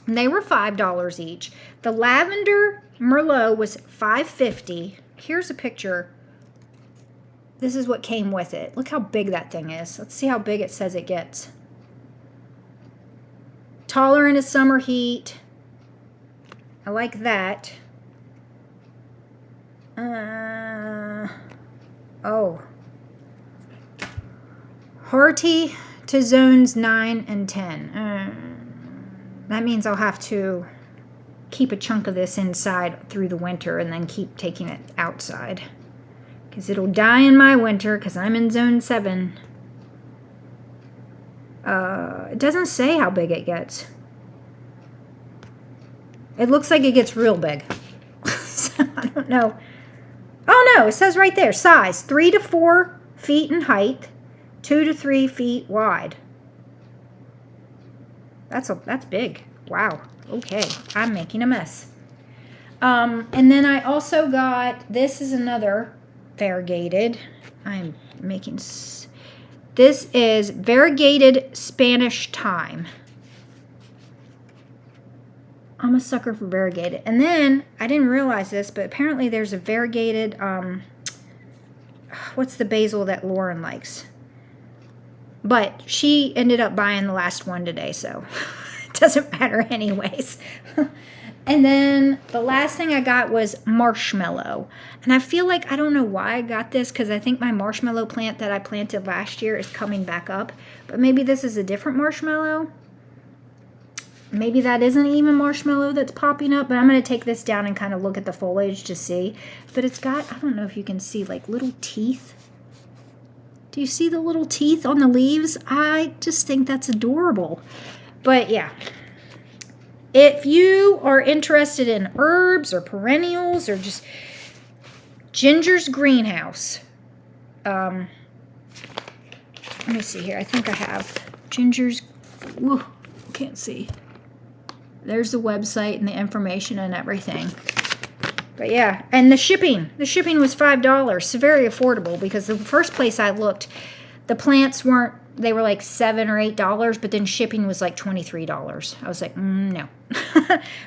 And they were $5 each. The Lavender Merlot was $5.50. Here's a picture. This is what came with it. Look how big that thing is. Let's see how big it says it gets. Taller in a summer heat. I like that. Oh. Hardy to zones 9 and 10. That means I'll have to keep a chunk of this inside through the winter and then keep taking it outside. Because it'll die in my winter because I'm in zone 7. It doesn't say how big it gets. It looks like it gets real big. So I don't know. Oh no, it says right there, size 3 to 4 feet in height, 2 to 3 feet wide. That's big. Wow. Okay, I'm making a mess. And then I also got, this is another variegated. I'm making, this is variegated Spanish thyme. I'm a sucker for variegated. And then, I didn't realize this, but apparently there's a variegated, what's the basil that Lauren likes? But she ended up buying the last one today, so it doesn't matter anyways. And then the last thing I got was marshmallow. And I feel like, I don't know why I got this, because I think my marshmallow plant that I planted last year is coming back up. But maybe this is a different marshmallow. Maybe that isn't even marshmallow that's popping up, but I'm going to take this down and kind of look at the foliage to see. But it's got, I don't know if you can see, like little teeth. Do you see the little teeth on the leaves? I just think that's adorable. But yeah, if you are interested in herbs or perennials or just Ginger's greenhouse, let me see here. I think I have Ginger's, whoa, can't see. There's the website and the information and everything. But yeah, and the shipping was $5. So very affordable, because the first place I looked, the plants weren't, they were like $7 or $8, but then shipping was like $23. I was like, no.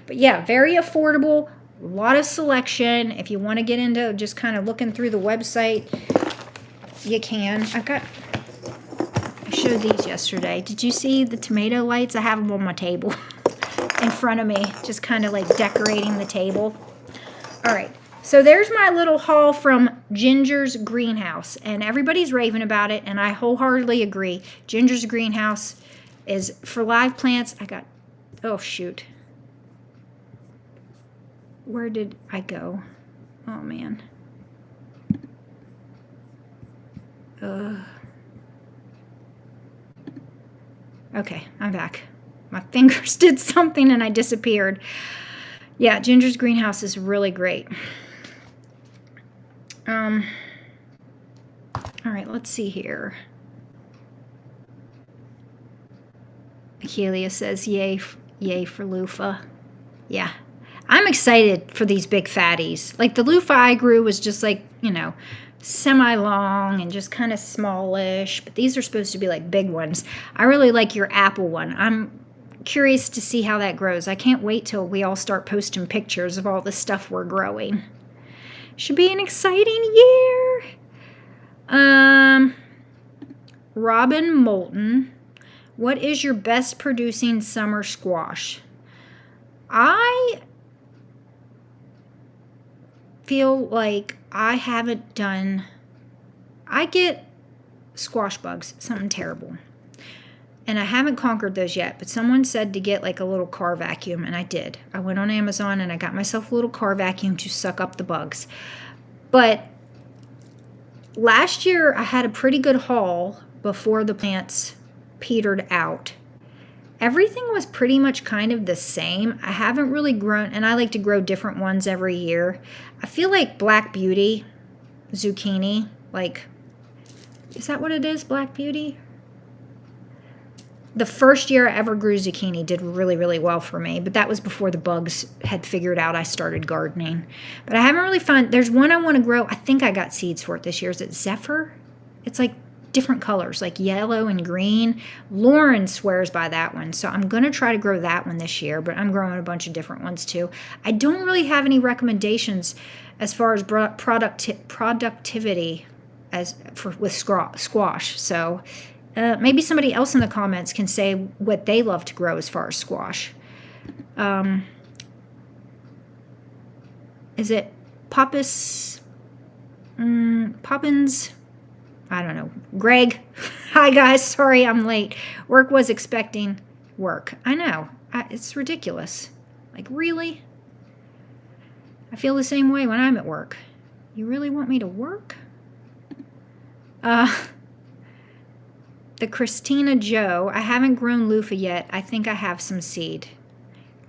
But yeah, very affordable, a lot of selection. If you want to get into just kind of looking through the website, you can. I showed these yesterday. Did you see the tomato lights? I have them on my table in front of me, just kind of like decorating the table. All right, so there's my little haul from Ginger's greenhouse, and everybody's raving about it, and I wholeheartedly agree. Ginger's greenhouse is for live plants. I got, oh shoot. Where did I go? Oh man. Okay, I'm back. My fingers did something and I disappeared. Yeah, Ginger's greenhouse is really great. All right, let's see here. Akelia says, yay for Luffa. Yeah, I'm excited for these big fatties. Like the Luffa I grew was just like, you know, semi-long and just kind of smallish, but these are supposed to be like big ones. I really like your apple one. I'm curious to see how that grows. I can't wait till we all start posting pictures of all the stuff we're growing. Should be an exciting year. Robin Moulton, what is your best producing summer squash? I feel like I haven't done, I get squash bugs, something terrible. And I haven't conquered those yet, but someone said to get like a little car vacuum, and I did. I went on Amazon and I got myself a little car vacuum to suck up the bugs. But last year I had a pretty good haul before the plants petered out. Everything was pretty much kind of the same. I haven't really grown, and I like to grow different ones every year. I feel like Black Beauty, zucchini, like, is that what it is, Black Beauty? The first year I ever grew zucchini did really, really well for me, but that was before the bugs had figured out I started gardening. But I haven't really found, there's one I want to grow. I think I got seeds for it this year. Is it Zephyr? It's like different colors, like yellow and green. Lauren swears by that one, so I'm going to try to grow that one this year, but I'm growing a bunch of different ones too. I don't really have any recommendations as far as productivity with squash, so maybe somebody else in the comments can say what they love to grow as far as squash. Is it Poppins? I don't know. Greg. Hi, guys. Sorry I'm late. Work was expecting work. I know. It's ridiculous. Like, really? I feel the same way when I'm at work. You really want me to work? The Christina Joe. I haven't grown Luffa yet. I think I have some seed.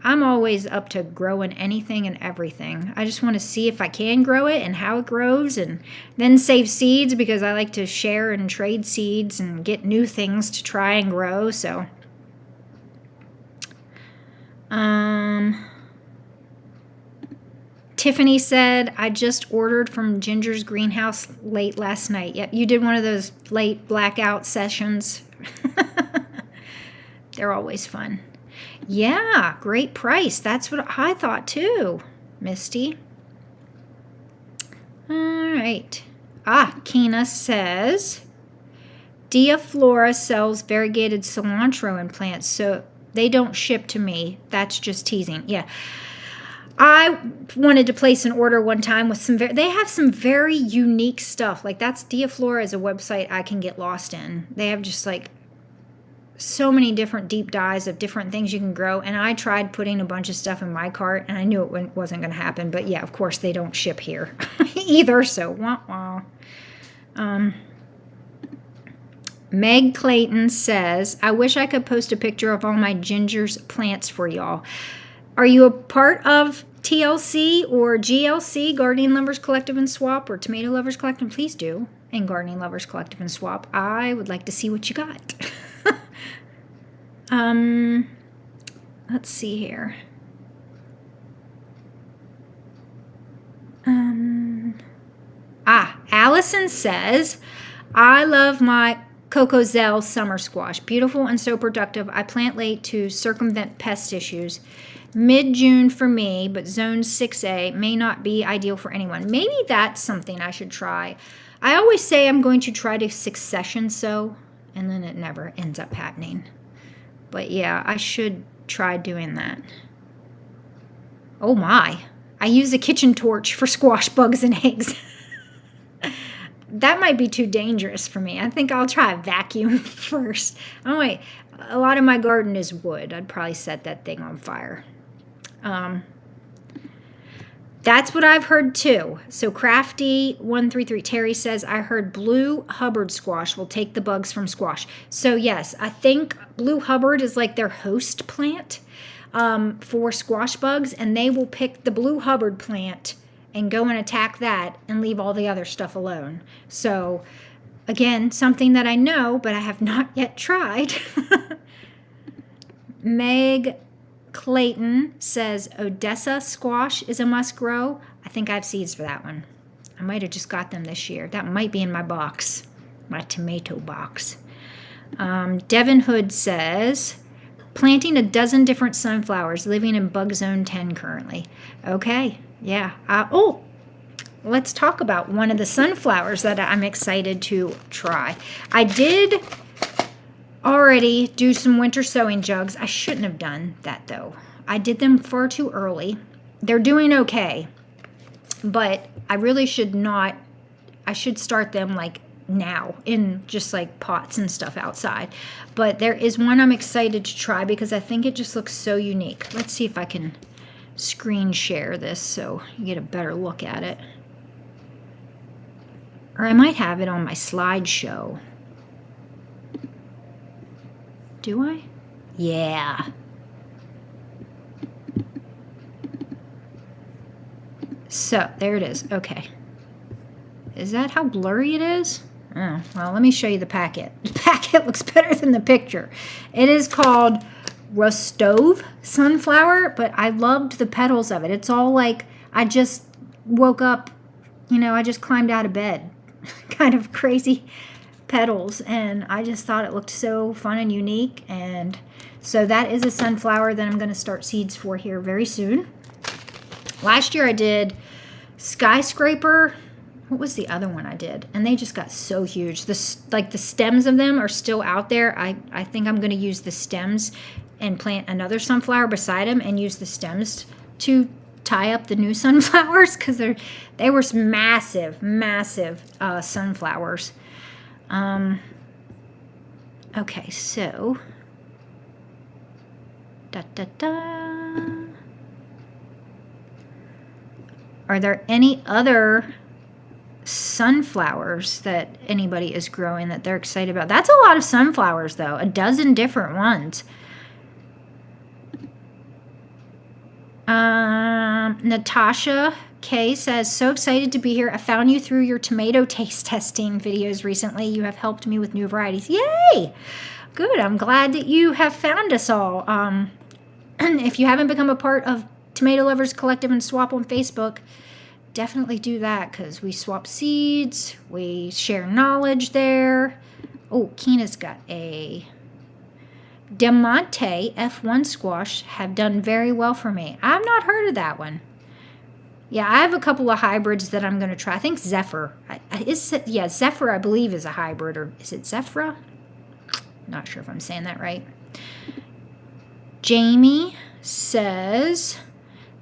I'm always up to growing anything and everything. I just want to see if I can grow it and how it grows, and then save seeds because I like to share and trade seeds and get new things to try and grow. So, Tiffany said, I just ordered from Ginger's greenhouse late last night. Yep, you did one of those late blackout sessions. They're always fun. Yeah, great price. That's what I thought too, Misty. All right. Kina says, Dia Flora sells variegated cilantro in plants, so they don't ship to me. That's just teasing. Yeah. I wanted to place an order one time with they have some very unique stuff. Like that's Dia Flora is a website I can get lost in. They have just like so many different deep dives of different things you can grow. And I tried putting a bunch of stuff in my cart and I knew it wasn't going to happen. But yeah, of course they don't ship here either. So wah wah. Meg Clayton says, I wish I could post a picture of all my Ginger's plants for y'all. Are you a part of TLC or GLC, Gardening Lovers Collective and Swap, or Tomato Lovers Collective? Please do. And Gardening Lovers Collective and Swap. I would like to see what you got. Let's see here. Allison says, I love my Cocozelle summer squash. Beautiful and so productive. I plant late to circumvent pest issues. Mid-June for me, but zone 6A may not be ideal for anyone. Maybe that's something I should try. I always say I'm going to try to succession sow, and then it never ends up happening. But yeah, I should try doing that. Oh my. I use a kitchen torch for squash bugs and eggs. That might be too dangerous for me. I think I'll try a vacuum first. Oh wait, a lot of my garden is wood. I'd probably set that thing on fire. That's what I've heard too. So Crafty133 Terry says, I heard Blue Hubbard squash will take the bugs from squash. So yes, I think Blue Hubbard is like their host plant for squash bugs, and they will pick the Blue Hubbard plant and go and attack that and leave all the other stuff alone. So again, something that I know, but I have not yet tried. Meg Clayton says Odessa squash is a must grow. I think I have seeds for that one. I might have just got them this year. That might be in my box, my tomato box. Devin Hood says, planting a dozen different sunflowers, living in bug zone 10 currently. Okay, yeah. Let's talk about one of the sunflowers that I'm excited to try. I did already do some winter sowing jugs. I shouldn't have done that though. I did them far too early. They're doing okay, but I really should not. I should start them like now in just like pots and stuff outside. But there is one I'm excited to try because I think it just looks so unique. Let's see if I can screen share this so you get a better look at it. Or I might have it on my slideshow. Do I? Yeah. So, there it is. Okay. Is that how blurry it is? Oh, well, let me show you the packet. The packet looks better than the picture. It is called Rostov sunflower, but I loved the petals of it. It's all like I just woke up, I just climbed out of bed. Kind of crazy petals, and I just thought it looked so fun and unique. And so that is a sunflower that I'm going to start seeds for here very soon. Last year I did skyscraper. What was the other one I did? And they just got so huge. The stems of them are still out there. I think I'm going to use the stems and plant another sunflower beside them and use the stems to tie up the new sunflowers because they were massive sunflowers. Okay, so are there any other sunflowers that anybody is growing that they're excited about? That's a lot of sunflowers though, a dozen different ones. Natasha K says, so excited to be here. I found you through your tomato taste testing videos recently. You have helped me with new varieties. Yay! Good. I'm glad that you have found us all. If you haven't become a part of Tomato Lovers Collective and Swap on Facebook, definitely do that because we swap seeds. We share knowledge there. Oh, Keena's got a Diamante F1 squash have done very well for me. I've not heard of that one. Yeah, I have a couple of hybrids that I'm going to try. I think Zephyr. Zephyr, I believe, is a hybrid. Or is it Zephra? Not sure if I'm saying that right. Jamie says,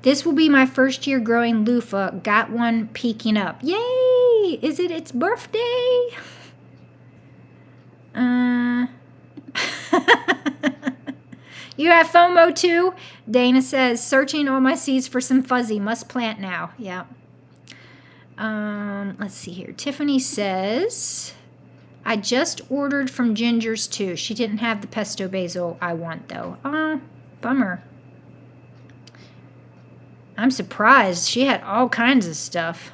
this will be my first year growing Luffa. Got one peeking up. Yay! Is it its birthday? You have FOMO too? Dana says, searching all my seeds for some fuzzy. Must plant now. Yeah. Let's see here. Tiffany says, I just ordered from Ginger's too. She didn't have the pesto basil I want though. Oh, bummer. I'm surprised. She had all kinds of stuff.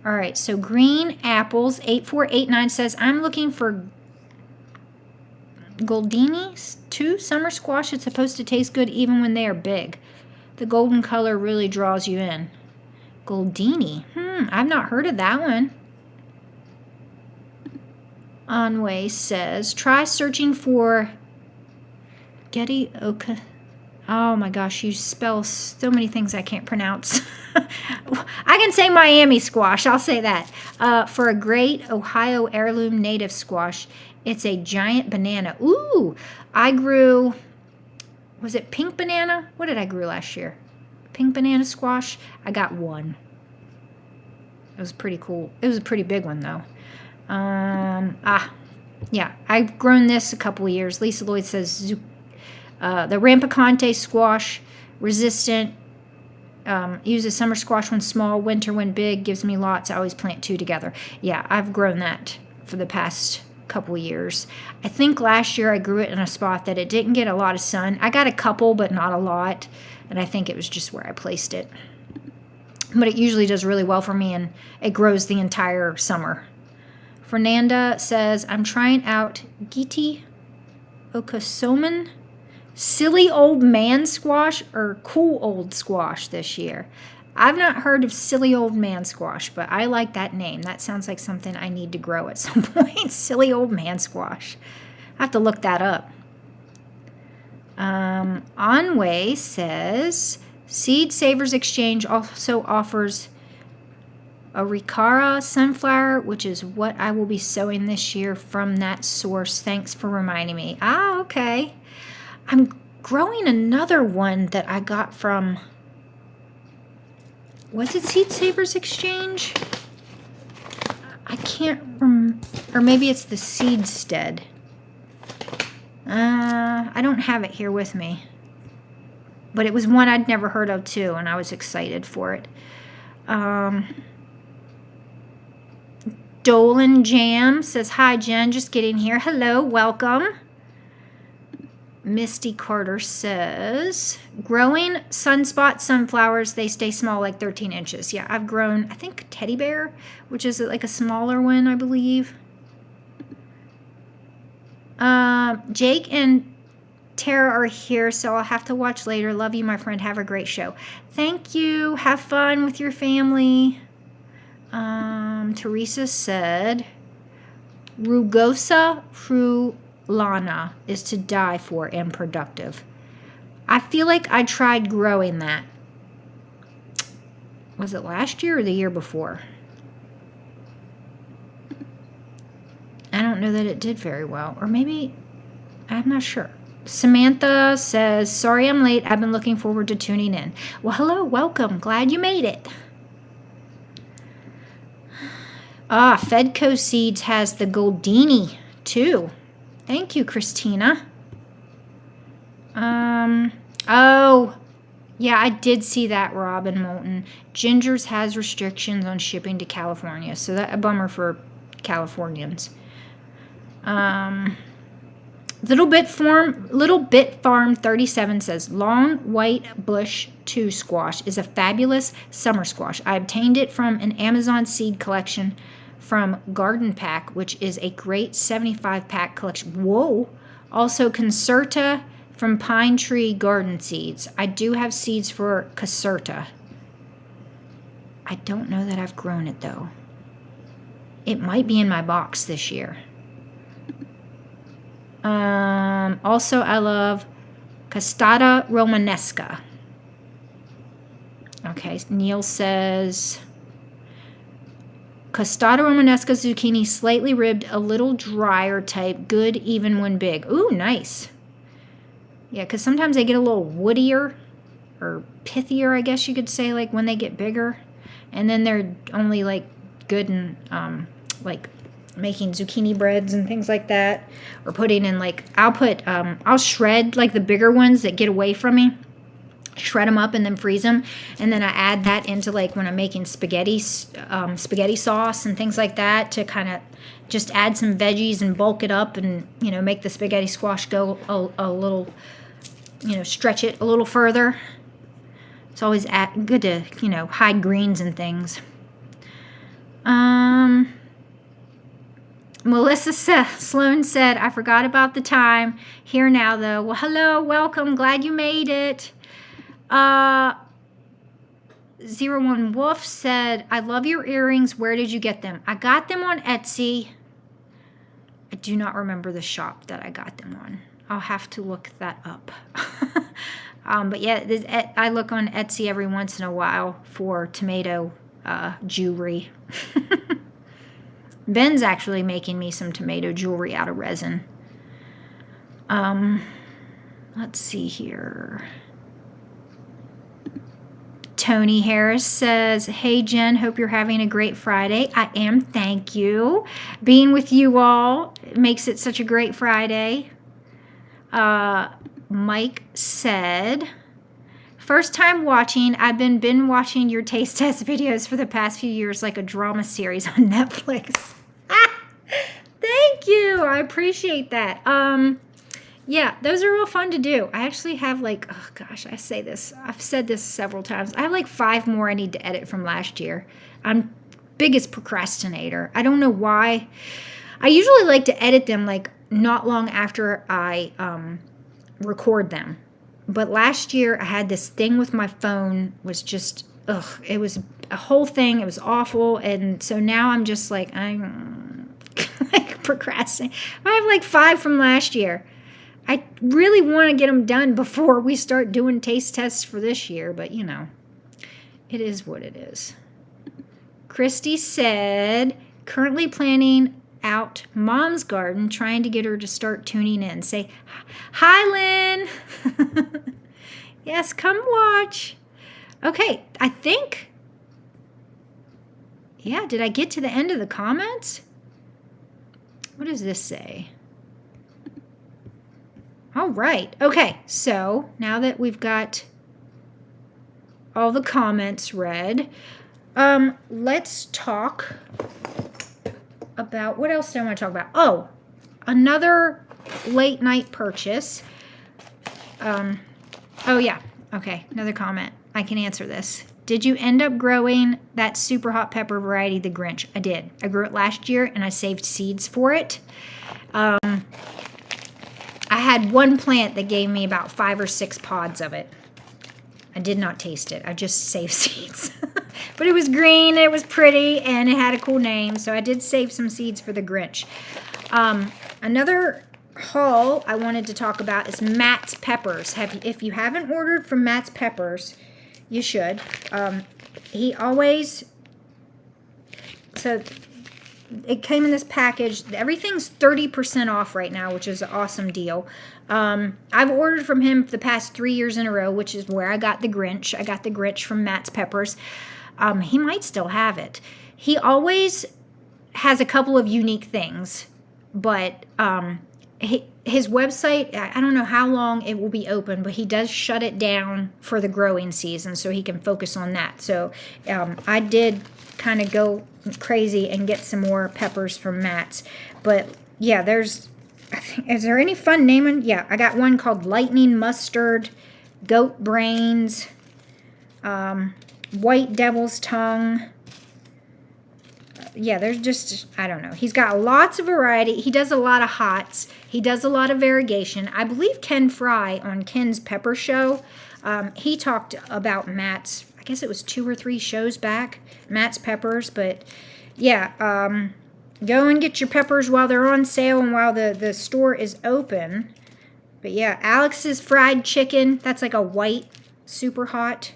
All right, so Green Apples 8489 says, I'm looking for Goldini too. Summer squash. It's supposed to taste good even when they are big. The golden color really draws you in. Goldini. I've not heard of that one. Anway says, try searching for Getty Oka. Oh my gosh, you spell so many things I can't pronounce. I can say Miami squash, I'll say that. For a great Ohio heirloom native squash, it's a giant banana. Ooh, I grew, was it pink banana? What did I grow last year? Pink banana squash? I got one. It was pretty cool. It was a pretty big one though. Yeah, I've grown this a couple of years. Lisa Lloyd says, the Rampicante squash, resistant, uses summer squash when small, winter when big, gives me lots. I always plant two together. Yeah, I've grown that for the past couple of years. I think last year I grew it in a spot that it didn't get a lot of sun. I got a couple, but not a lot, and I think it was just where I placed it. But it usually does really well for me, and it grows the entire summer. Fernanda says, I'm trying out Giti Okasoman silly old man squash or cool old squash this year. I've not heard of silly old man squash, but I like that name. That sounds like something I need to grow at some point. Silly old man squash. I have to look that up. Anway says, Seed Savers Exchange also offers a Ricara sunflower, which is what I will be sowing this year from that source. Thanks for reminding me. Ah, okay. I'm growing another one that I got from, was it Seed Savers Exchange? I can't remember, or maybe it's the Seedstead. I don't have it here with me. But it was one I'd never heard of too, and I was excited for it. Dolan Jam says, hi Jen, just getting here. Hello, welcome. Misty Carter says, growing sunspot sunflowers, they stay small like 13 inches. Yeah, I've grown, I think, Teddy Bear, which is like a smaller one, I believe. Jake and Tara are here, so I'll have to watch later. Love you, my friend. Have a great show. Thank you. Have fun with your family. Teresa said, Rugosa frulana is to die for and productive. I feel like I tried growing that. Was it last year or the year before? I don't know that it did very well. Or maybe, I'm not sure. Samantha says, sorry I'm late. I've been looking forward to tuning in. Well, hello, welcome. Glad you made it. Fedco Seeds has the Goldini too. Thank you, Christina. Oh, yeah, I did see that, Rob and Moulton. Ginger's has restrictions on shipping to California, so that's a bummer for Californians. Little Bit Farm 37 says, long white bush 2 squash is a fabulous summer squash. I obtained it from an Amazon seed collection from Garden Pack, which is a great 75-pack collection. Whoa! Also Concerta from Pine Tree Garden Seeds. I do have seeds for Concerta. I don't know that I've grown it though. It might be in my box this year. Also, I love Castata Romanesca. Okay, Neil says, Castata Romanesca zucchini, slightly ribbed, a little drier type, good even when big. Ooh, nice. Yeah, because sometimes they get a little woodier or pithier, I guess you could say, like when they get bigger. And then they're only like good in like making zucchini breads and things like that, or putting in like, I'll shred like the bigger ones that get away from me, shred them up and then freeze them, and then I add that into like when I'm making spaghetti sauce and things like that, to kind of just add some veggies and bulk it up and, you know, make the spaghetti squash go a little, you know, stretch it a little further. It's always good to, you know, hide greens and things. Melissa Sloan said, I forgot about the time. Here now, though. Well, hello, welcome. Glad you made it. 01 Wolf said, I love your earrings. Where did you get them? I got them on Etsy. I do not remember the shop that I got them on. I'll have to look that up. But yeah, I look on Etsy every once in a while for tomato jewelry. Ben's actually making me some tomato jewelry out of resin. Let's see here. Tony Harris says, hey Jen, hope you're having a great Friday. I am, thank you. Being with you all makes it such a great Friday. Mike said, first time watching. I've been watching your taste test videos for the past few years like a drama series on Netflix. Thank you. I appreciate that. Yeah, those are real fun to do. I actually have like, oh gosh, I've said this several times. I have like 5 more I need to edit from last year. I'm biggest procrastinator. I don't know why. I usually like to edit them like not long after I record them. But last year I had this thing with my phone, was just, it was a whole thing. It was awful. And so now I'm just like, I'm like procrastinating. I have like 5 from last year. I really want to get them done before we start doing taste tests for this year, but you know, it is what it is. Christy said, currently planning out Mom's garden, trying to get her to start tuning in. Say, hi, Lynn. Yes, come watch. Okay, I think, yeah, did I get to the end of the comments? What does this say? All right. Okay, so now that we've got all the comments read, let's talk about, what else do I want to talk about? Oh, another late night purchase. Oh yeah, okay, another comment. I can answer this. Did you end up growing that super hot pepper variety, the Grinch? I did. I grew it last year and I saved seeds for it. I had one plant that gave me about 5 or 6 pods of it. I did not taste it. I just saved seeds. But it was green, it was pretty, and it had a cool name. So I did save some seeds for the Grinch. Another haul I wanted to talk about is Matt's Peppers. If you haven't ordered from Matt's Peppers, you should. He always... So... It came in this package. Everything's 30% off right now, which is an awesome deal. I've ordered from him for the past 3 years in a row, which is where I got the Grinch. I got the Grinch from Matt's Peppers. He might still have it. He always has a couple of unique things, but his website, I don't know how long it will be open, but he does shut it down for the growing season so he can focus on that. So I did kind of go crazy and get some more peppers from Matt's. But yeah, there's Is there any fun naming? Yeah, I got one called Lightning Mustard, Goat Brains, White Devil's Tongue. Yeah, there's just, I don't know. He's got lots of variety. He does a lot of hots. He does a lot of variegation. I believe Ken Fry on Ken's Pepper Show, he talked about Matt's, I guess it was 2 or 3 shows back, Matt's peppers. But yeah, go and get your peppers while they're on sale and while the store is open. But yeah, Alex's fried chicken, that's like a white, super hot.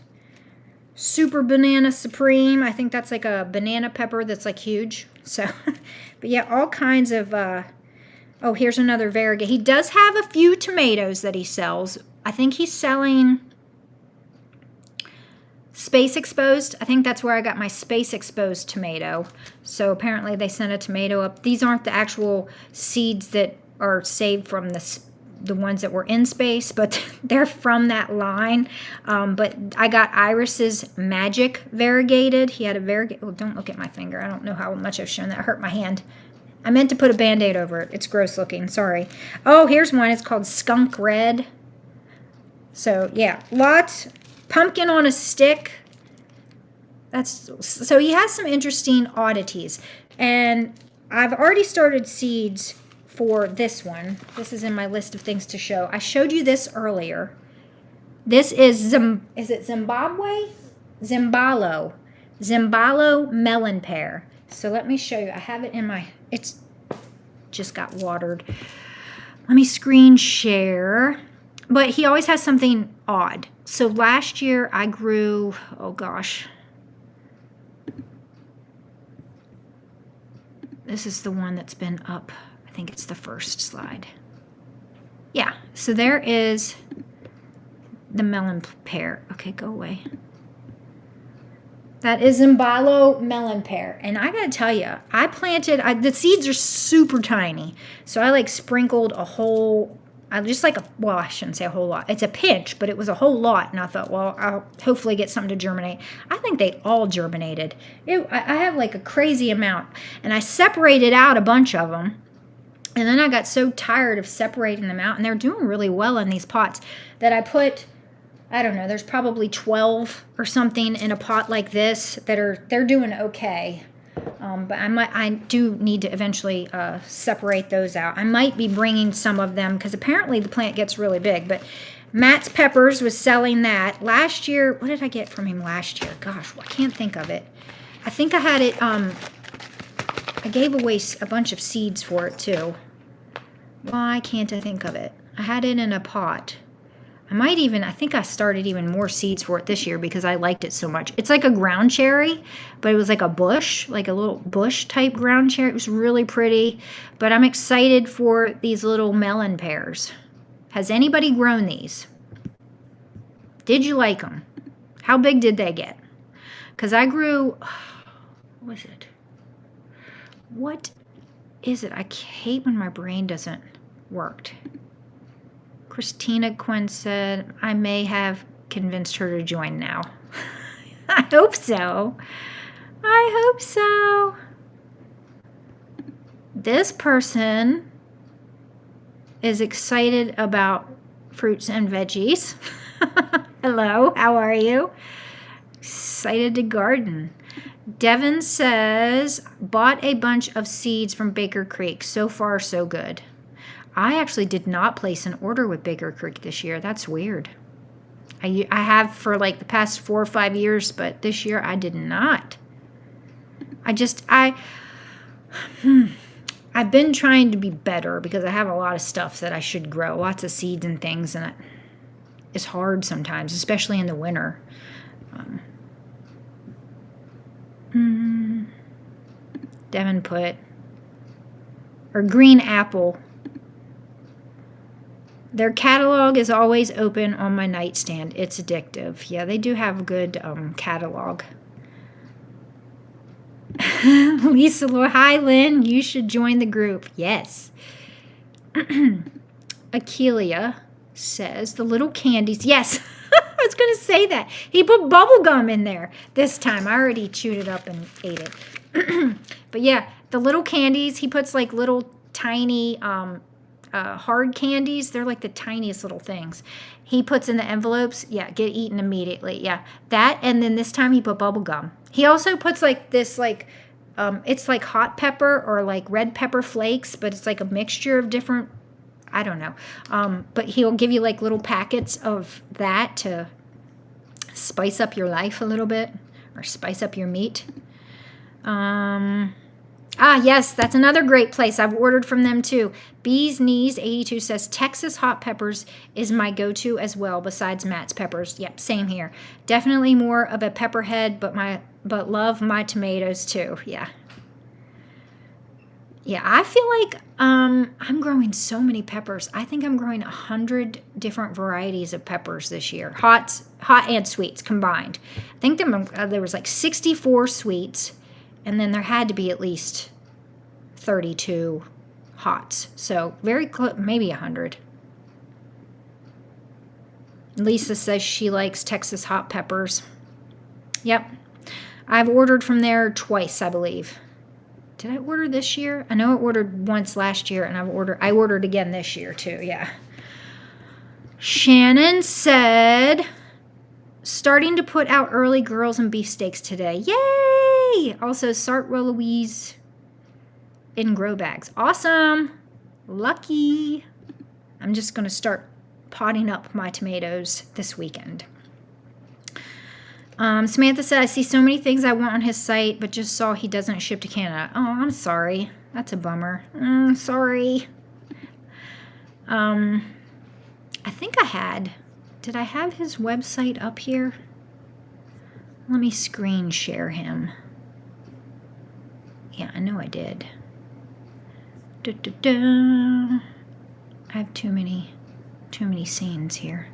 Super Banana Supreme. I think that's like a banana pepper that's like huge. So, but yeah, all kinds of, oh, here's another variegate. He does have a few tomatoes that he sells. I think he's selling Space Exposed. I think that's where I got my Space Exposed tomato. So apparently they sent a tomato up. These aren't the actual seeds that are saved from the ones that were in space, but they're from that line. But I got Iris's Magic variegated. He had a variegated. Oh, don't look at my finger. I don't know how much I've shown that. It hurt my hand. I meant to put a Band-Aid over it. It's gross looking. Sorry. Oh, here's one. It's called Skunk Red. So yeah, lots. Pumpkin on a stick. So he has some interesting oddities. And I've already started seeds for this one. This is in my list of things to show. I showed you this earlier. This is it Zimbabwe? Zimbalo melon pear. So let me show you. I have it in my, it's just got watered. Let me screen share. But he always has something odd. So last year I grew, oh gosh. This is the one that's been up. I think it's the first slide. Yeah, so there is the melon pear. Okay, go away. That is Zimbalo melon pear. And I gotta tell you, I planted, the seeds are super tiny. So I like sprinkled a whole, well, I shouldn't say a whole lot. It's a pinch, but it was a whole lot. And I thought, well, I'll hopefully get something to germinate. I think they all germinated. I have like a crazy amount. And I separated out a bunch of them. And then I got so tired of separating them out, and they're doing really well in these pots, that I put, I don't know, there's probably 12 or something in a pot like this they're doing okay. But I do need to eventually separate those out. I might be bringing some of them, because apparently the plant gets really big. But Matt's Peppers was selling that. Last year, what did I get from him last year? Gosh, I can't think of it. I think I had it, I gave away a bunch of seeds for it too. Why can't I think of it? I had it in a pot. I think I started even more seeds for it this year because I liked it so much. It's like a ground cherry, but it was like a bush, like a little bush type ground cherry. It was really pretty, but I'm excited for these little melon pears. Has anybody grown these? Did you like them? How big did they get? Because I grew, what was it? What is it? I hate when my brain doesn't work. Christina Quinn said, I may have convinced her to join now. I hope so. I hope so. This person is excited about fruits and veggies. Hello, how are you? Excited to garden. Devin says, bought a bunch of seeds from Baker Creek. So far, so good. I actually did not place an order with Baker Creek this year. That's weird. I have for like the past 4 or 5 years, but this year I did not. I've been trying to be better because I have a lot of stuff that I should grow, lots of seeds and things, and it's hard sometimes, especially in the winter. Devin put, or green apple. Their catalog is always open on my nightstand. It's addictive. Yeah, they do have a good catalog. Lisa, hi, Lynn. You should join the group. Yes. Akelia says, the little candies. Yes, I was going to say that. He put bubble gum in there this time. I already chewed it up and ate it. But yeah, the little candies, he puts like little tiny, I hard candies. They're like the tiniest little things. He puts in the envelopes. Yeah, get eaten immediately. Yeah, that. And then this time he put bubble gum. He also puts like this it's like hot pepper or like red pepper flakes, but it's like a mixture of different, I don't know. But he'll give you like little packets of that to spice up your life a little bit, or spice up your meat. Yes, that's another great place. I've ordered from them too. Bee's Knees 82 says Texas hot peppers is my go-to as well, besides Matt's peppers. Yep, same here. Definitely more of a pepperhead, but love my tomatoes too. Yeah. Yeah, I feel like I'm growing so many peppers. I think I'm growing 100 different varieties of peppers this year, hot and sweets combined. I think there was like 64 sweets, and then there had to be at least 32 hots. So very close, maybe 100. Lisa says she likes Texas hot peppers. Yep, I've ordered from there twice, I believe. Did I order this year? I know I ordered once last year, and I ordered again this year too. Yeah. Shannon said, starting to put out early girls and beefsteaks today. Yay! Also, Sartre Louise in grow bags. Awesome. Lucky. I'm just going to start potting up my tomatoes this weekend. Samantha said, I see so many things I want on his site, but just saw he doesn't ship to Canada. Oh, I'm sorry. That's a bummer. Sorry. I think did I have his website up here? Let me screen share him. Yeah, I know I did. I have too many scenes here.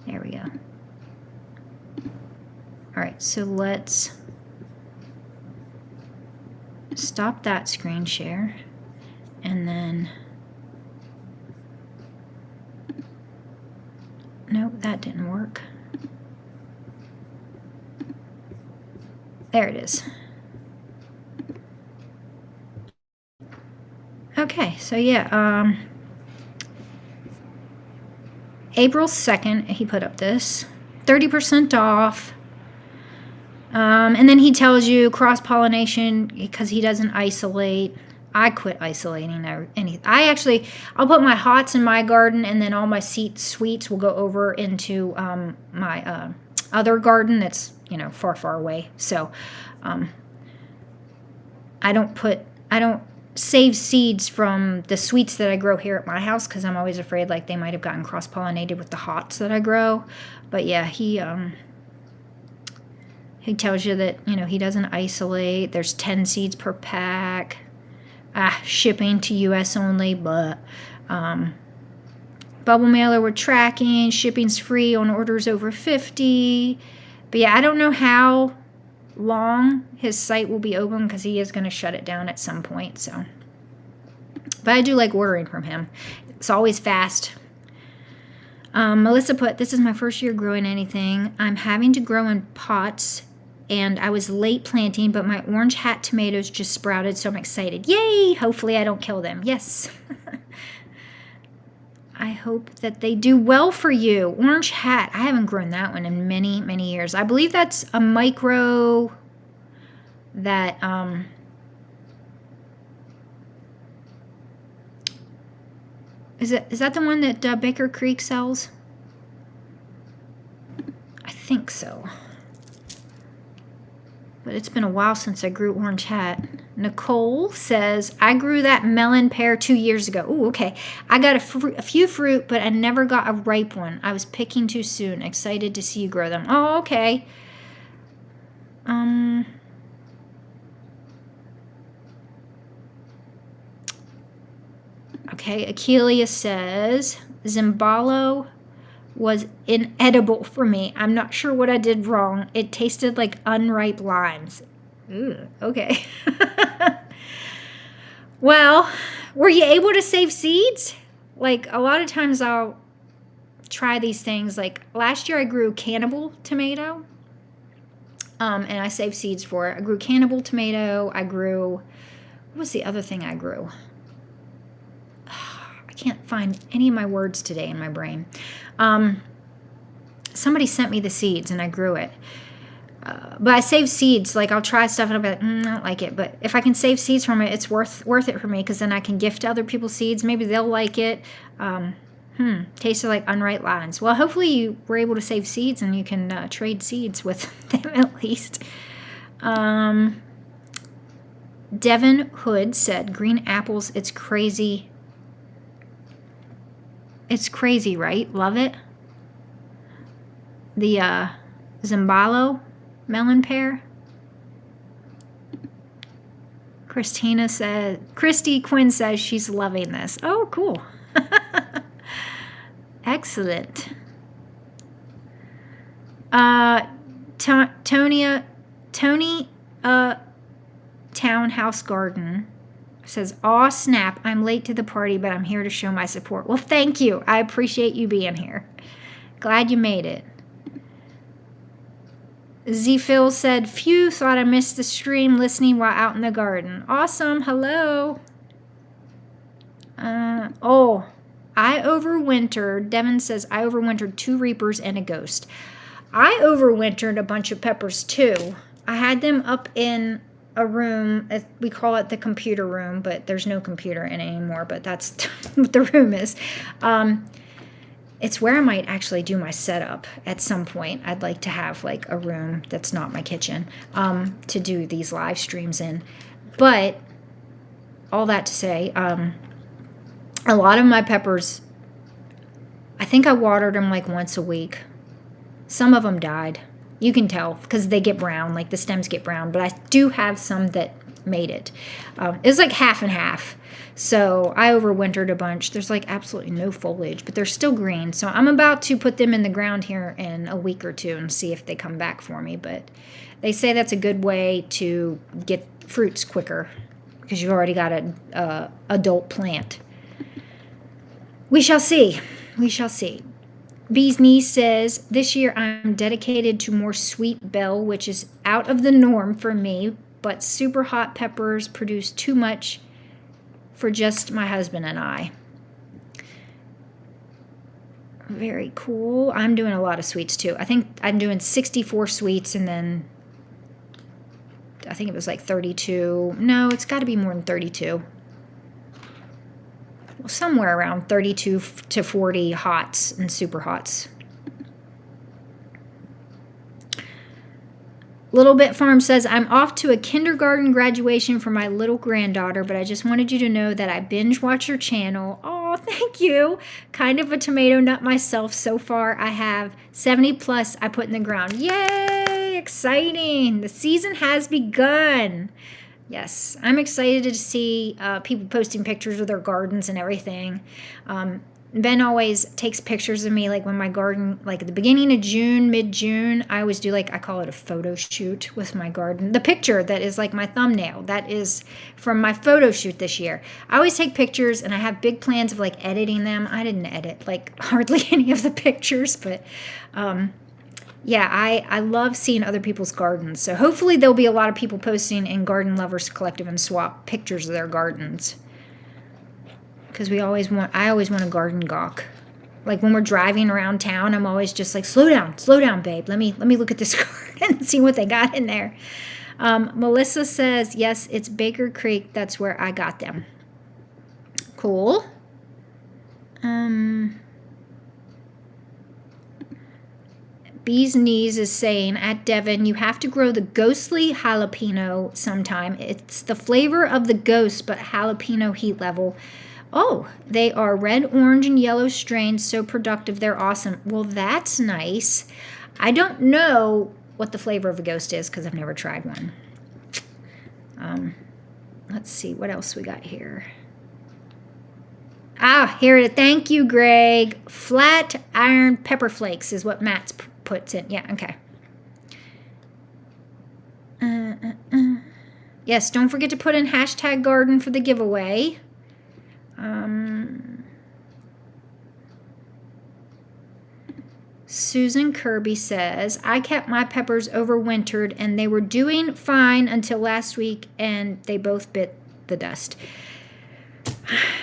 There we go. All right, so let's stop that screen share, and then, nope, that didn't work. There it is. Okay, so yeah, April 2nd, he put up this, 30% off. And then he tells you cross-pollination because he doesn't isolate. I quit isolating anything. I'll put my hots in my garden, and then all my sweets will go over into my other garden that's, far, far away. So I don't save seeds from the sweets that I grow here at my house because I'm always afraid like they might have gotten cross-pollinated with the hots that I grow. But yeah, he tells you that, he doesn't isolate. There's 10 seeds per pack. Shipping to U.S. only, but bubble mailer we're tracking. Shipping's free on orders over 50. But yeah, I don't know how long his site will be open because he is going to shut it down at some point. So, but I do like ordering from him. It's always fast. Melissa put, this is my first year growing anything. I'm having to grow in pots, and I was late planting, but my orange hat tomatoes just sprouted, so I'm excited. Yay! Hopefully I don't kill them. Yes. I hope that they do well for you. Orange hat. I haven't grown that one in many, many years. I believe that's a micro that, is that the one that Baker Creek sells? I think so. But it's been a while since I grew orange hat. Nicole says, I grew that melon pear 2 years ago. Ooh, okay. I got a few fruit, but I never got a ripe one. I was picking too soon. Excited to see you grow them. Oh, okay. Okay, Akelia says, Zimbalo was inedible for me. I'm not sure what I did wrong. It tasted like unripe limes. Ooh, okay. Well, were you able to save seeds? Like, a lot of times I'll try these things. Like, last year I grew cannibal tomato, and I saved seeds for it. I grew cannibal tomato. What was the other thing I grew? can't find any of my words today in my brain. Somebody sent me the seeds and I grew it. But I save seeds. Like, I'll try stuff and I'll be like, I don't like it. But if I can save seeds from it, it's worth it for me, because then I can gift other people seeds. Maybe they'll like it. Tasted like unripe lines. Well, hopefully you were able to save seeds and you can trade seeds with them at least. Devin Hood said, green apples, it's crazy. It's crazy, right? Love it. The Zimbalo melon pear. Christy Quinn says she's loving this. Oh, cool. Excellent. Tony Townhouse Garden says, aw snap, I'm late to the party, but I'm here to show my support. Well, thank you. I appreciate you being here. Glad you made it. Z Phil said, phew, thought I missed the stream listening while out in the garden. Awesome. Hello. I overwintered. Devin says, I overwintered 2 reapers and a ghost. I overwintered a bunch of peppers too. I had them up in a room. We call it the computer room, but there's no computer in it anymore, but that's what the room is. It's where I might actually do my setup at some point. I'd like to have like a room that's not my kitchen to do these live streams in. But all that to say, a lot of my peppers, I think I watered them like once a week. Some of them died. You can tell because they get brown, like the stems get brown. But I do have some that made it. It's like half and half. So I overwintered a bunch. There's like absolutely no foliage, but they're still green. So I'm about to put them in the ground here in a week or two and see if they come back for me. But they say that's a good way to get fruits quicker because you've already got an adult plant. We shall see. We shall see. Bee's Niece says, this year I'm dedicated to more sweet bell, which is out of the norm for me, but super hot peppers produce too much for just my husband and I. Very cool. I'm doing a lot of sweets too. I think I'm doing 64 sweets and then I think it was like 32. No, it's got to be more than 32. Well, somewhere around 32 to 40 hots and super hots. Little Bit Farm says, I'm off to a kindergarten graduation for my little granddaughter, but I just wanted you to know that I binge watch your channel. Oh, thank you. Kind of a tomato nut myself. So far, I have 70 plus I put in the ground. Yay! Exciting. The season has begun. Yes, I'm excited to see people posting pictures of their gardens and everything. Ben always takes pictures of me, like when my garden, like at the beginning of June, mid-June, I always do like, I call it a photo shoot with my garden. The picture that is like my thumbnail, that is from my photo shoot this year. I always take pictures and I have big plans of like editing them. I didn't edit like hardly any of the pictures, but yeah, I love seeing other people's gardens. So hopefully there'll be a lot of people posting in Garden Lovers Collective and swap pictures of their gardens. Because I always want a garden gawk. Like when we're driving around town, I'm always just like, slow down, babe. Let me look at this garden and see what they got in there. Melissa says, yes, it's Baker Creek. That's where I got them. Cool. Bee's Knees is saying, at Devon, you have to grow the ghostly jalapeno sometime. It's the flavor of the ghost, but jalapeno heat level. Oh, they are red, orange, and yellow strains, so productive. They're awesome. Well, that's nice. I don't know what the flavor of a ghost is because I've never tried one. Let's see what else we got here. Here it is. Thank you, Greg. Flat iron pepper flakes is what Matt's puts in. Yeah, okay. Yes, don't forget to put in #garden for the giveaway. Susan Kirby says, I kept my peppers overwintered and they were doing fine until last week and they both bit the dust.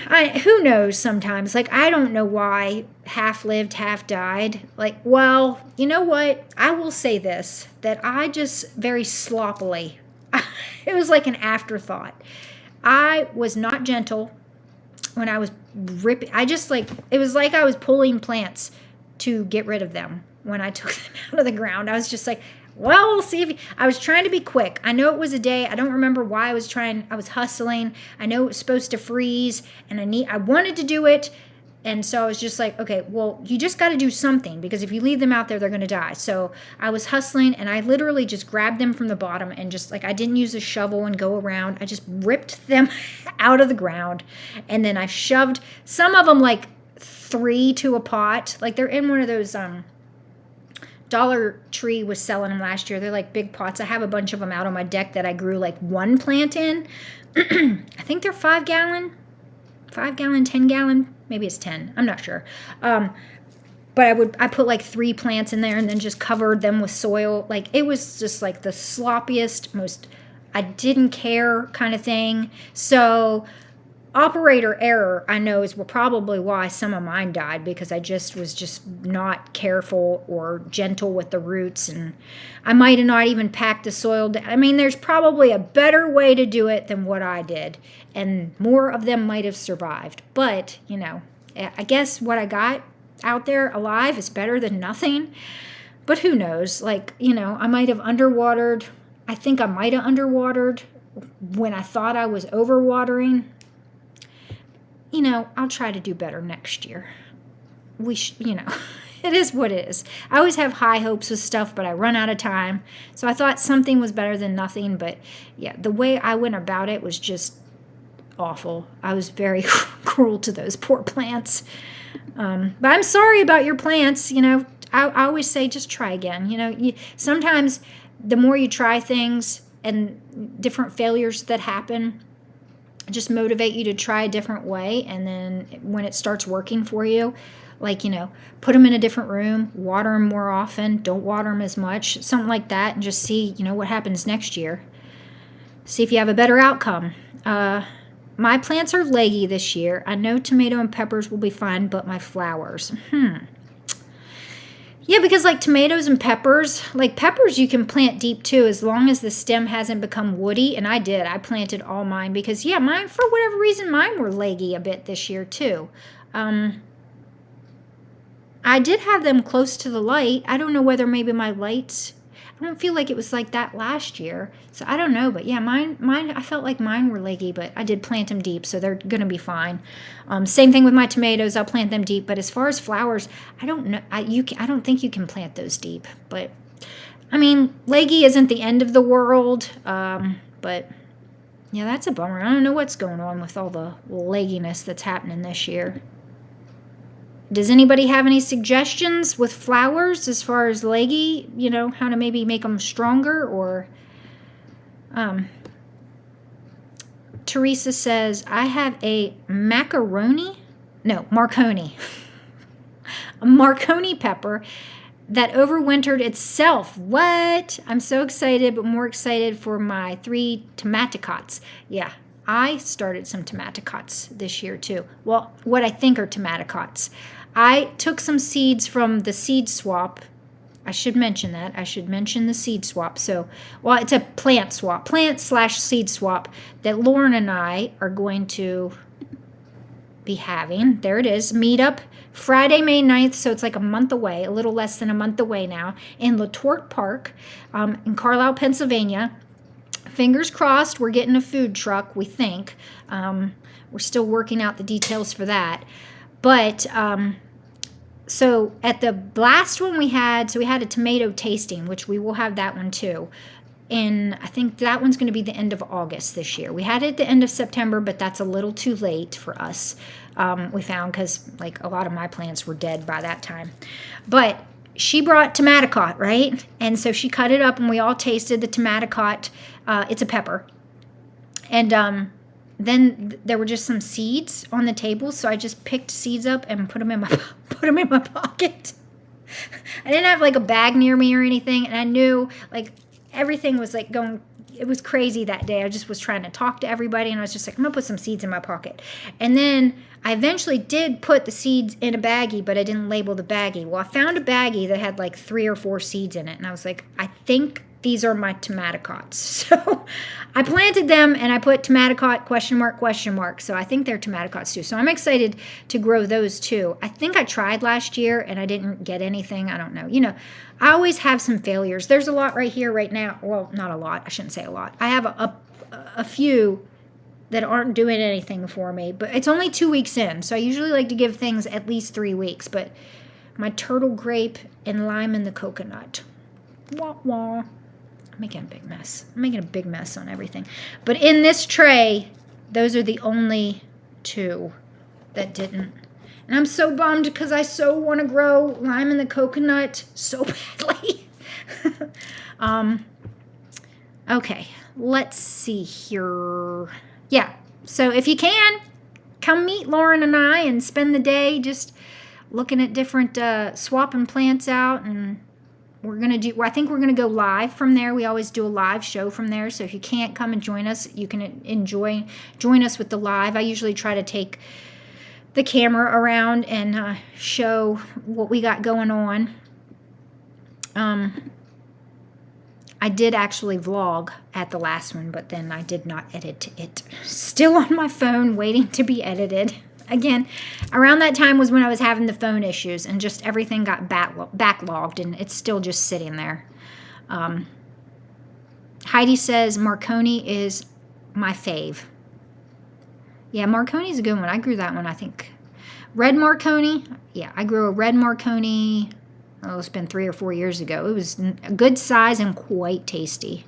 who knows sometimes? Like, I don't know why half lived, half died. Like, well, you know what? I will say this, that I just very sloppily, it was like an afterthought. I was not gentle when I was ripping. It was like I was pulling plants to get rid of them when I took them out of the ground. I was just like, well, we'll see if I was trying to be quick. I know it was a day. I don't remember why I was hustling. I know it was supposed to freeze and I wanted to do it. And so I was just like, okay, well, you just got to do something, because if you leave them out there, they're going to die. So I was hustling, and I literally just grabbed them from the bottom and just like, I didn't use a shovel and go around. I just ripped them out of the ground. And then I shoved some of them like 3 to a pot. Like, they're in one of those, Dollar Tree was selling them last year. They're like big pots. I have a bunch of them out on my deck that I grew like one plant in. I think they're 5 gallon, 10 gallon. Maybe it's 10. I'm not sure. But I put like 3 plants in there and then just covered them with soil. Like, it was just like the sloppiest, most I didn't care kind of thing. So operator error, I know, is probably why some of mine died, because I was just not careful or gentle with the roots, and I might have not even packed the soil down. I mean, there's probably a better way to do it than what I did, and more of them might have survived. But, you know, I guess what I got out there alive is better than nothing. But who knows? Like, you know, I might have underwatered. I think I might have underwatered when I thought I was overwatering. You know, I'll try to do better next year. You know, it is what it is. I always have high hopes with stuff, but I run out of time. So I thought something was better than nothing. But yeah, the way I went about it was just awful. I was very cruel to those poor plants. But I'm sorry about your plants. You know, I always say just try again. You know, sometimes the more you try things and different failures that happen, just motivate you to try a different way. And then when it starts working for you, like, you know, put them in a different room, water them more often, don't water them as much, something like that, and just see, you know, what happens next year. See if you have a better outcome. My plants are leggy this year. I know tomato and peppers will be fine, but my flowers. Yeah, because like tomatoes and peppers, like peppers you can plant deep too, as long as the stem hasn't become woody. And I did. I planted all mine because, yeah, mine, for whatever reason, mine were leggy a bit this year too. I did have them close to the light. I don't know whether maybe my lights, I don't feel like it was like that last year. So I don't know. But yeah, mine, I felt like mine were leggy, but I did plant them deep, so they're going to be fine. Same thing with my tomatoes. I'll plant them deep. But as far as flowers, I don't know. I don't think you can plant those deep. But I mean, leggy isn't the end of the world. But yeah, that's a bummer. I don't know what's going on with all the legginess that's happening this year. Does anybody have any suggestions with flowers as far as leggy, you know, how to maybe make them stronger? Or Teresa says, I have a Marconi, a Marconi pepper that overwintered itself. What? I'm so excited, but more excited for my 3 tomaticots. Yeah, I started some tomaticots this year too. Well, what I think are tomaticots. I took some seeds from the seed swap. I should mention that. I should mention the seed swap. So, well, it's a plant swap, plant/seed swap that Lauren and I are going to be having. There it is. Meetup Friday, May 9th. So it's like a month away, a little less than a month away now, in LaTorte Park in Carlisle, Pennsylvania. Fingers crossed, we're getting a food truck, we think. We're still working out the details for that. But so at the last one we had a tomato tasting, which we will have that one too. And I think that one's going to be the end of August this year. We had it at the end of September, but that's a little too late for us. We found, because like a lot of my plants were dead by that time. But she brought tomaticot, right? And so she cut it up and we all tasted the tomaticot. It's a pepper. And then there were just some seeds on the table, so I just picked seeds up and put them in my pocket. I didn't have like a bag near me or anything, and I knew like everything was like going it was crazy that day. I just was trying to talk to everybody, and I was just like, I'm going to put some seeds in my pocket. And then I eventually did put the seeds in a baggie, but I didn't label the baggie. Well, I found a baggie that had like 3 or 4 seeds in it, and I was like, I think these are my tomatocots. So I planted them, and I put tomatocot question mark question mark. So I think they're tomatocots too. So I'm excited to grow those too. I think I tried last year and I didn't get anything. I don't know. You know, I always have some failures. There's a lot right here right now. Well, not a lot. I shouldn't say a lot. I have a few that aren't doing anything for me, but it's only 2 weeks in. So I usually like to give things at least 3 weeks. But my turtle grape and lime and the coconut. Wah wah. I'm making a big mess. I'm making a big mess on everything. But in this tray, those are the only 2 that didn't. And I'm so bummed because I so want to grow lime and the coconut so badly. Okay, let's see here. Yeah, so if you can, come meet Lauren and I and spend the day just looking at different, swapping plants out, and I think we're going to go live from there. We always do a live show from there. So if you can't come and join us, you can join us with the live. I usually try to take the camera around and show what we got going on. I did actually vlog at the last one, but then I did not edit it. Still on my phone waiting to be edited. Again, around that time was when I was having the phone issues and just everything got backlogged, and it's still just sitting there. Heidi says Marconi is my fave. Yeah, Marconi's a good one. I grew that one, I think. Red Marconi. Yeah, I grew a red Marconi. Oh, it's been 3 or 4 years ago. It was a good size and quite tasty.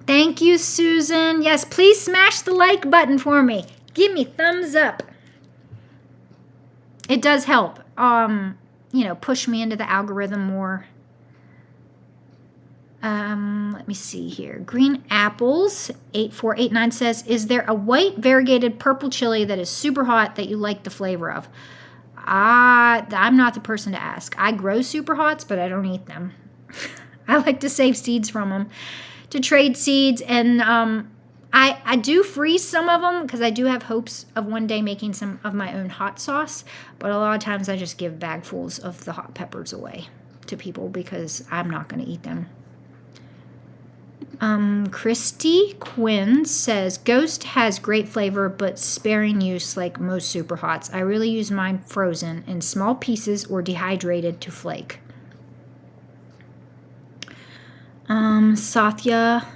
Thank you, Susan. Yes, please smash the like button for me. Give me thumbs up. It does help, push me into the algorithm more. Let me see here. Green Apples 8489 says, is there a white variegated purple chili that is super hot that you like the flavor of? I'm not the person to ask. I grow super hots, but I don't eat them. I like to save seeds from them to trade seeds, and I do freeze some of them because I do have hopes of one day making some of my own hot sauce, but a lot of times I just give bagfuls of the hot peppers away to people because I'm not going to eat them. Christy Quinn says, Ghost has great flavor but sparing use like most super hots. I really use mine frozen in small pieces or dehydrated to flake. Satya,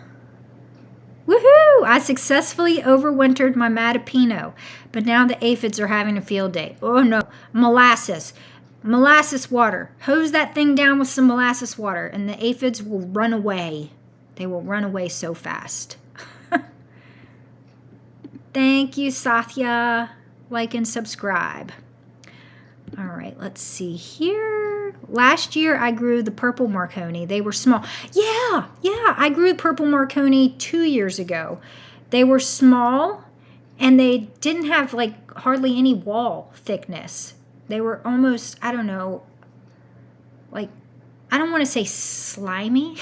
woohoo! I successfully overwintered my Matapino, but now the aphids are having a field day. Oh no, molasses water. Hose that thing down with some molasses water and the aphids will run away. They will run away so fast. Thank you, Satya. Like and subscribe. All right, let's see here. Last year, I grew the purple Marconi. They were small. Yeah, I grew the purple Marconi 2 years ago. They were small, and they didn't have, like, hardly any wall thickness. They were almost, I don't know, like, I don't want to say slimy,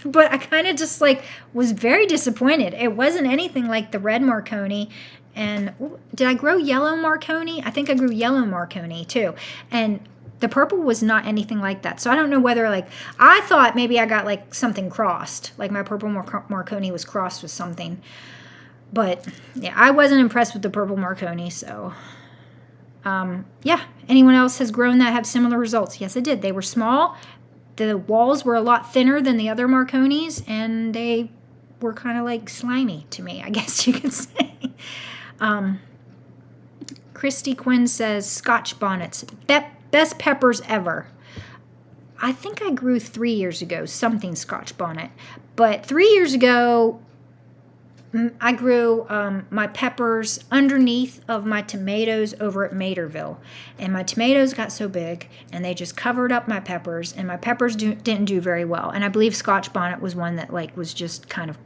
but I kind of just, like, was very disappointed. It wasn't anything like the red Marconi. And did I grow yellow Marconi? I think I grew yellow Marconi too. And the purple was not anything like that. So I don't know whether, like, I thought maybe I got like something crossed, like my purple Marconi was crossed with something. But yeah, I wasn't impressed with the purple Marconi. So yeah, anyone else has grown that have similar results? Yes, I did. They were small. The walls were a lot thinner than the other Marconis, and they were kind of like slimy to me, I guess you could say. Christy Quinn says, Scotch bonnets, best peppers ever. I think I grew 3 years ago something Scotch bonnet, but 3 years ago I grew my peppers underneath of my tomatoes over at Materville, and my tomatoes got so big and they just covered up my peppers, and my peppers didn't do very well. And I believe Scotch bonnet was one that like was just kind of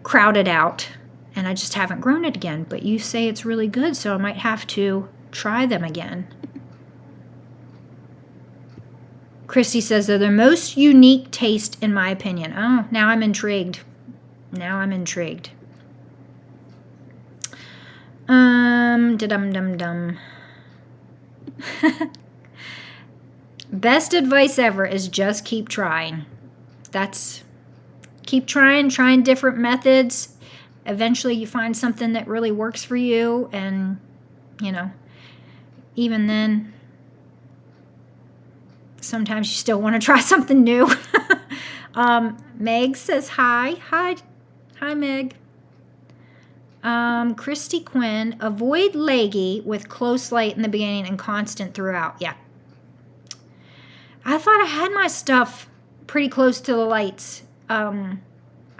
crowded out, and I just haven't grown it again. But you say it's really good, so I might have to try them again. Christy says they're the most unique taste in my opinion. Oh, now I'm intrigued. Now I'm intrigued. Da-dum-dum-dum. Best advice ever is just keep trying. Keep trying different methods. Eventually you find something that really works for you, and, you know, even then, sometimes you still want to try something new. Meg says hi. Hi, Meg. Christy Quinn, avoid leggy with close light in the beginning and constant throughout. Yeah. I thought I had my stuff pretty close to the lights. I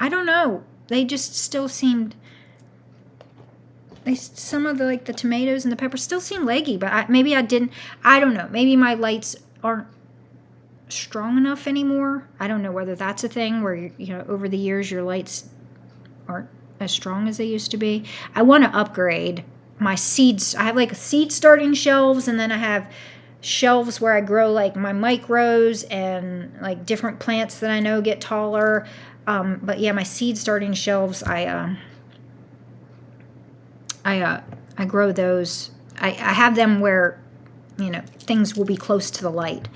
don't know. They just still seemed, some of the tomatoes and the peppers still seem leggy, but maybe I didn't, I don't know. Maybe my lights aren't strong enough anymore. I don't know whether that's a thing where, you know, over the years your lights aren't as strong as they used to be. I want to upgrade my seeds. I have like seed starting shelves, and then I have shelves where I grow like my micros and like different plants that I know get taller. But yeah, my seed starting shelves, I grow those. I have them where, you know, things will be close to the light.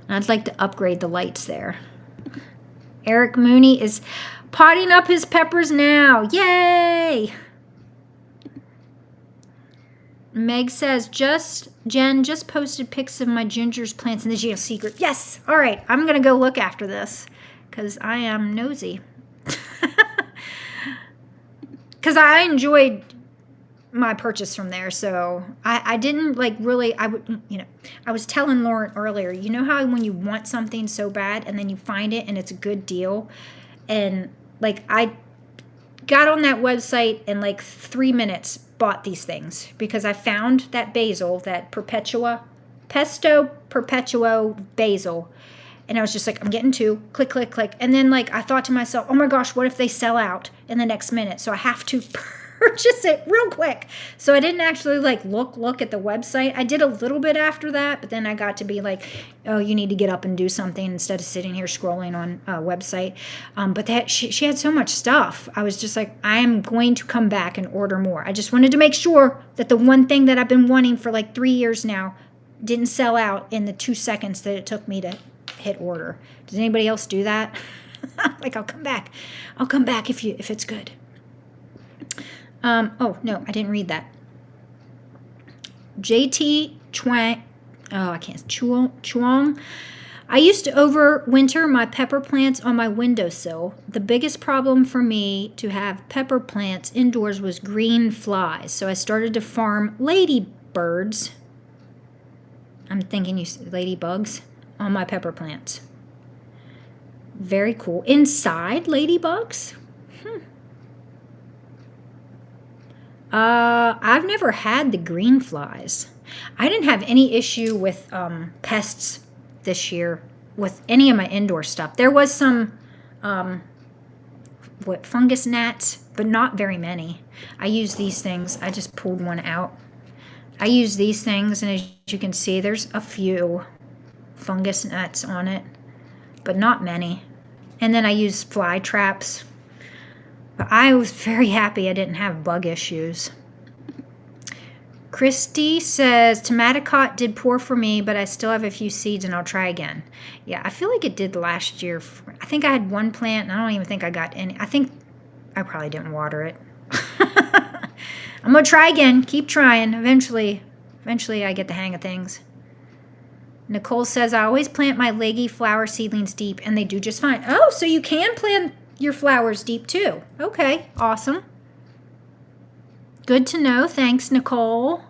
And I'd like to upgrade the lights there. Eric Mooney is potting up his peppers now. Yay! Meg says, Jen just posted pics of my ginger's plants in the GLC group. Yes! All right, I'm going to go look after this because I am nosy. Because I enjoyed my purchase from there, so I didn't like really, you know, I was telling Lauren earlier, you know how when you want something so bad and then you find it and it's a good deal, and like I got on that website in like 3 minutes, bought these things because I found that basil, that pesto perpetuo basil, and I was just like, I'm getting 2, click, click, click, and then like I thought to myself, oh my gosh, what if they sell out in the next minute? So I have to purchase it real quick. So I didn't actually like look at the website. I did a little bit after that, but then I got to be like, oh, you need to get up and do something instead of sitting here scrolling on a website. But that she had so much stuff. I was just like, I am going to come back and order more. I just wanted to make sure that the one thing that I've been wanting for like 3 years now didn't sell out in the 2 seconds that it took me to hit order. Does anybody else do that? Like, I'll come back if it's good. Oh, no, I didn't read that. JT Chuang. Oh, I can't. Chuang. I used to overwinter my pepper plants on my windowsill. The biggest problem for me to have pepper plants indoors was green flies. So I started to farm ladybirds. I'm thinking you said ladybugs on my pepper plants. Very cool. Inside ladybugs? I've never had the green flies. I didn't have any issue with pests this year with any of my indoor stuff. There was some fungus gnats, but not very many. I use these things. I just pulled one out. I use these things, and as you can see, there's a few fungus gnats on it, but not many. And then I use fly traps. But I was very happy I didn't have bug issues. Christy says, Tomaticot did poor for me, but I still have a few seeds and I'll try again. Yeah, I feel like it did last year. I think I had one plant and I don't even think I got any. I think I probably didn't water it. I'm going to try again. Keep trying. Eventually I get the hang of things. Nicole says, I always plant my leggy flower seedlings deep and they do just fine. Oh, so you can plant your flowers deep too. Okay, awesome. Good to know. Thanks, Nicole.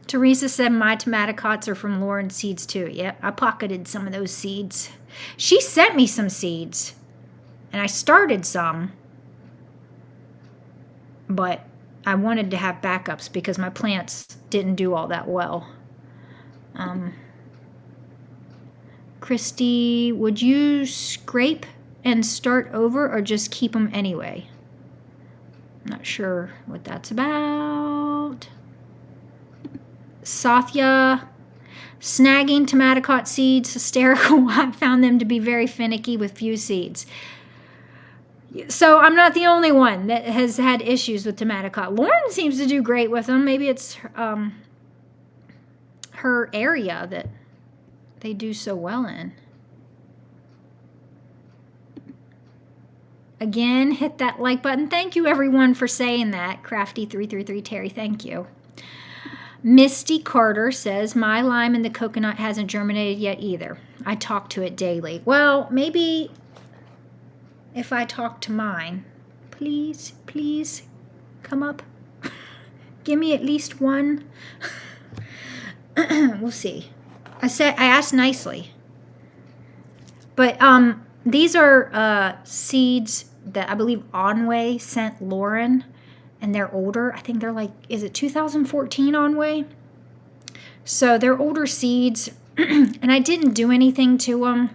Teresa said my tomaticots are from Lauren's seeds too. Yep, I pocketed some of those seeds. She sent me some seeds, and I started some, but I wanted to have backups because my plants didn't do all that well. Christy, would you scrape and start over or just keep them anyway? Not sure what that's about. Sathya Snagging tomaticot seeds, hysterical. I found them to be very finicky with few seeds. So I'm not the only one that has had issues with tomaticot. Lauren seems to do great with them. Maybe it's her area that they do so well in. Again, hit that like button. Thank you everyone for saying that. Crafty333 Terry, thank you. Misty Carter says, my lime in the coconut hasn't germinated yet either. I talk to it daily. Well, maybe if I talk to mine, please come up. Give me at least one. We'll see. I asked nicely. But these are seeds that I believe Onway sent Lauren, and they're older. I think they're like, is it 2014 Onway? So they're older seeds, and I didn't do anything to them.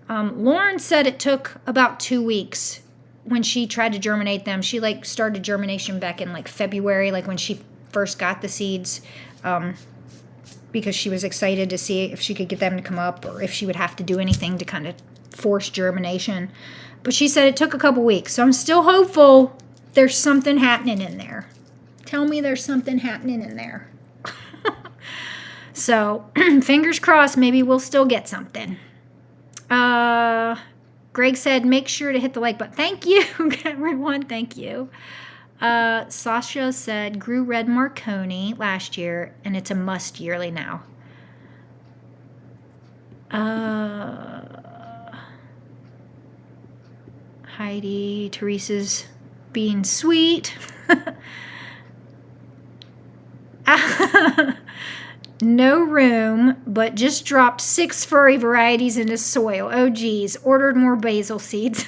Lauren said it took about 2 weeks when she tried to germinate them. She like started germination back in like February, like when she first got the seeds, because she was excited to see if she could get them to come up or if she would have to do anything to kind of force germination. But she said it took a couple weeks. So I'm still hopeful there's something happening in there. Tell me there's something happening in there. So fingers crossed, maybe we'll still get something. Greg said, make sure to hit the like button. Thank you, everyone. Thank you. Sasha said, grew red Marconi last year, and it's a must yearly now. Heidi, Teresa's being sweet. No room, but just dropped 6 furry varieties into soil. Oh, geez. Ordered more basil seeds.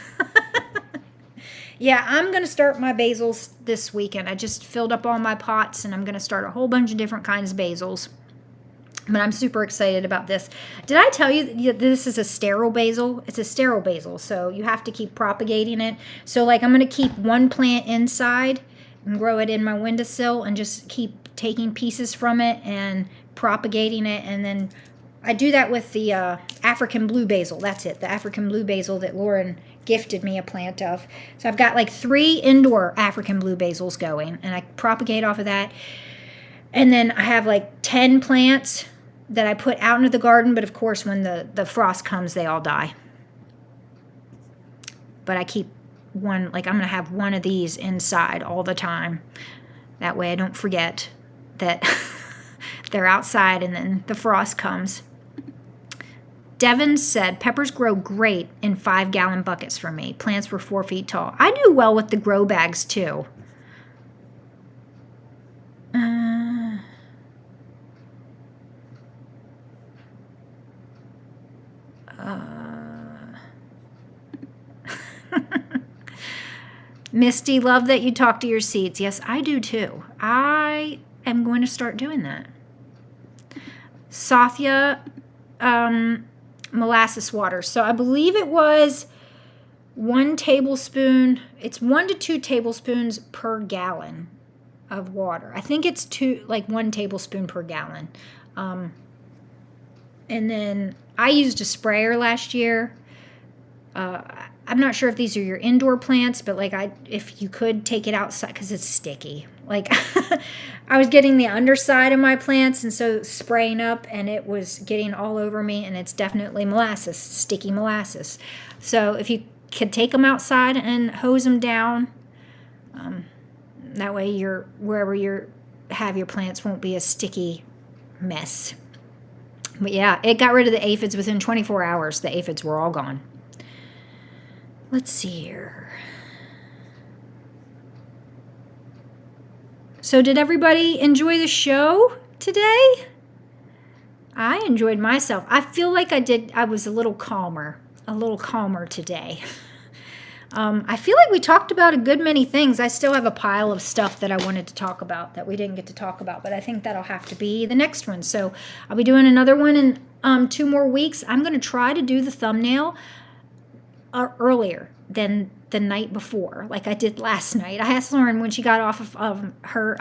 Yeah, I'm going to start my basils this weekend. I just filled up all my pots, and I'm going to start a whole bunch of different kinds of basils. But I'm super excited about this. Did I tell you that this is a sterile basil? It's a sterile basil, so you have to keep propagating it. So, like, I'm going to keep one plant inside and grow it in my windowsill and just keep taking pieces from it and propagating it. And then I do that with the African blue basil. That's it, the African blue basil that Lauren gifted me a plant of. So I've got like 3 indoor African blue basils going, and I propagate off of that. And then I have like 10 plants that I put out into the garden, but of course when the frost comes, they all die. But I keep one, like I'm going to have one of these inside all the time. That way I don't forget that they're outside and then the frost comes. Devin said, peppers grow great in 5-gallon buckets for me. Plants were 4 feet tall. I do well with the grow bags too. Misty, love that you talk to your seeds. Yes, I do too. I am going to start doing that. Sathya, molasses water. So I believe it was 1 tablespoon. It's 1 to 2 tablespoons per gallon of water. I think it's 1 tablespoon per gallon. And then I used a sprayer last year. I'm not sure if these are your indoor plants, but if you could take it outside, because it's sticky. Like I was getting the underside of my plants, and so spraying up, and it was getting all over me, and it's definitely molasses, sticky molasses. So if you could take them outside and hose them down, that way wherever you have your plants won't be a sticky mess. But yeah, it got rid of the aphids within 24 hours. The aphids were all gone. Let's see here. So did everybody enjoy the show today? I enjoyed myself. I feel like I was a little calmer today. I feel like we talked about a good many things. I still have a pile of stuff that I wanted to talk about that we didn't get to talk about, but I think that'll have to be the next one. So I'll be doing another one in 2 more weeks. I'm going to try to do the thumbnail earlier than the night before, like I did last night. I asked Lauren when she got off of her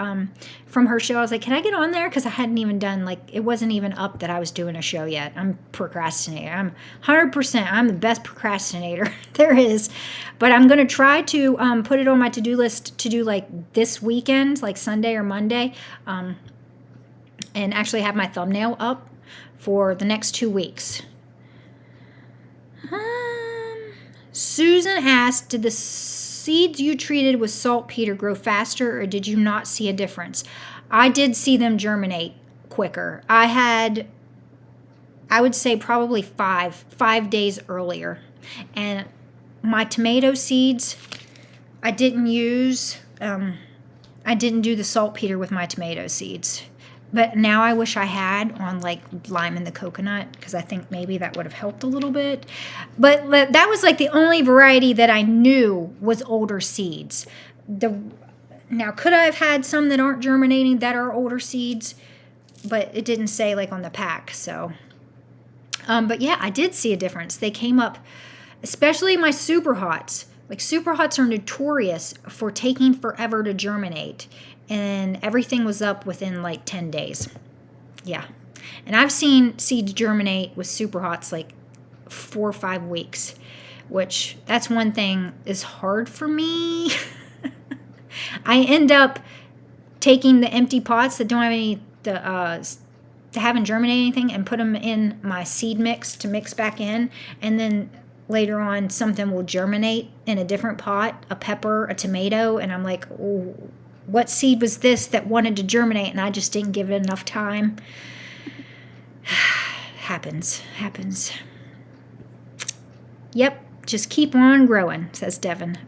from her show. I was like, "Can I get on there?" Because I hadn't even done, like, it wasn't even up that I was doing a show yet. I'm procrastinating. I'm 100%. I'm the best procrastinator there is. But I'm gonna try to put it on my to-do list to do like this weekend, like Sunday or Monday, and actually have my thumbnail up for the next 2 weeks. Susan asked, did the seeds you treated with saltpeter grow faster, or did you not see a difference? I did see them germinate quicker. I would say probably five days earlier. And my tomato seeds, I didn't do the saltpeter with my tomato seeds. But now I wish I had on like lime and the coconut, because I think maybe that would have helped a little bit. But that was like the only variety that I knew was older seeds. Now, could I have had some that aren't germinating that are older seeds? But it didn't say like on the pack. So, but yeah, I did see a difference. They came up, especially my super hots. Like super hots are notorious for taking forever to germinate. And everything was up within like 10 days. Yeah. And I've seen seeds germinate with super hots like 4 or 5 weeks, which that's one thing is hard for me. I end up taking the empty pots that don't have any, that haven't germinated anything, and put them in my seed mix to mix back in. And then later on, something will germinate in a different pot, a pepper, a tomato. And I'm like, oh, what seed was this that wanted to germinate, and I just didn't give it enough time? Happens. Yep, just keep on growing, says Devin.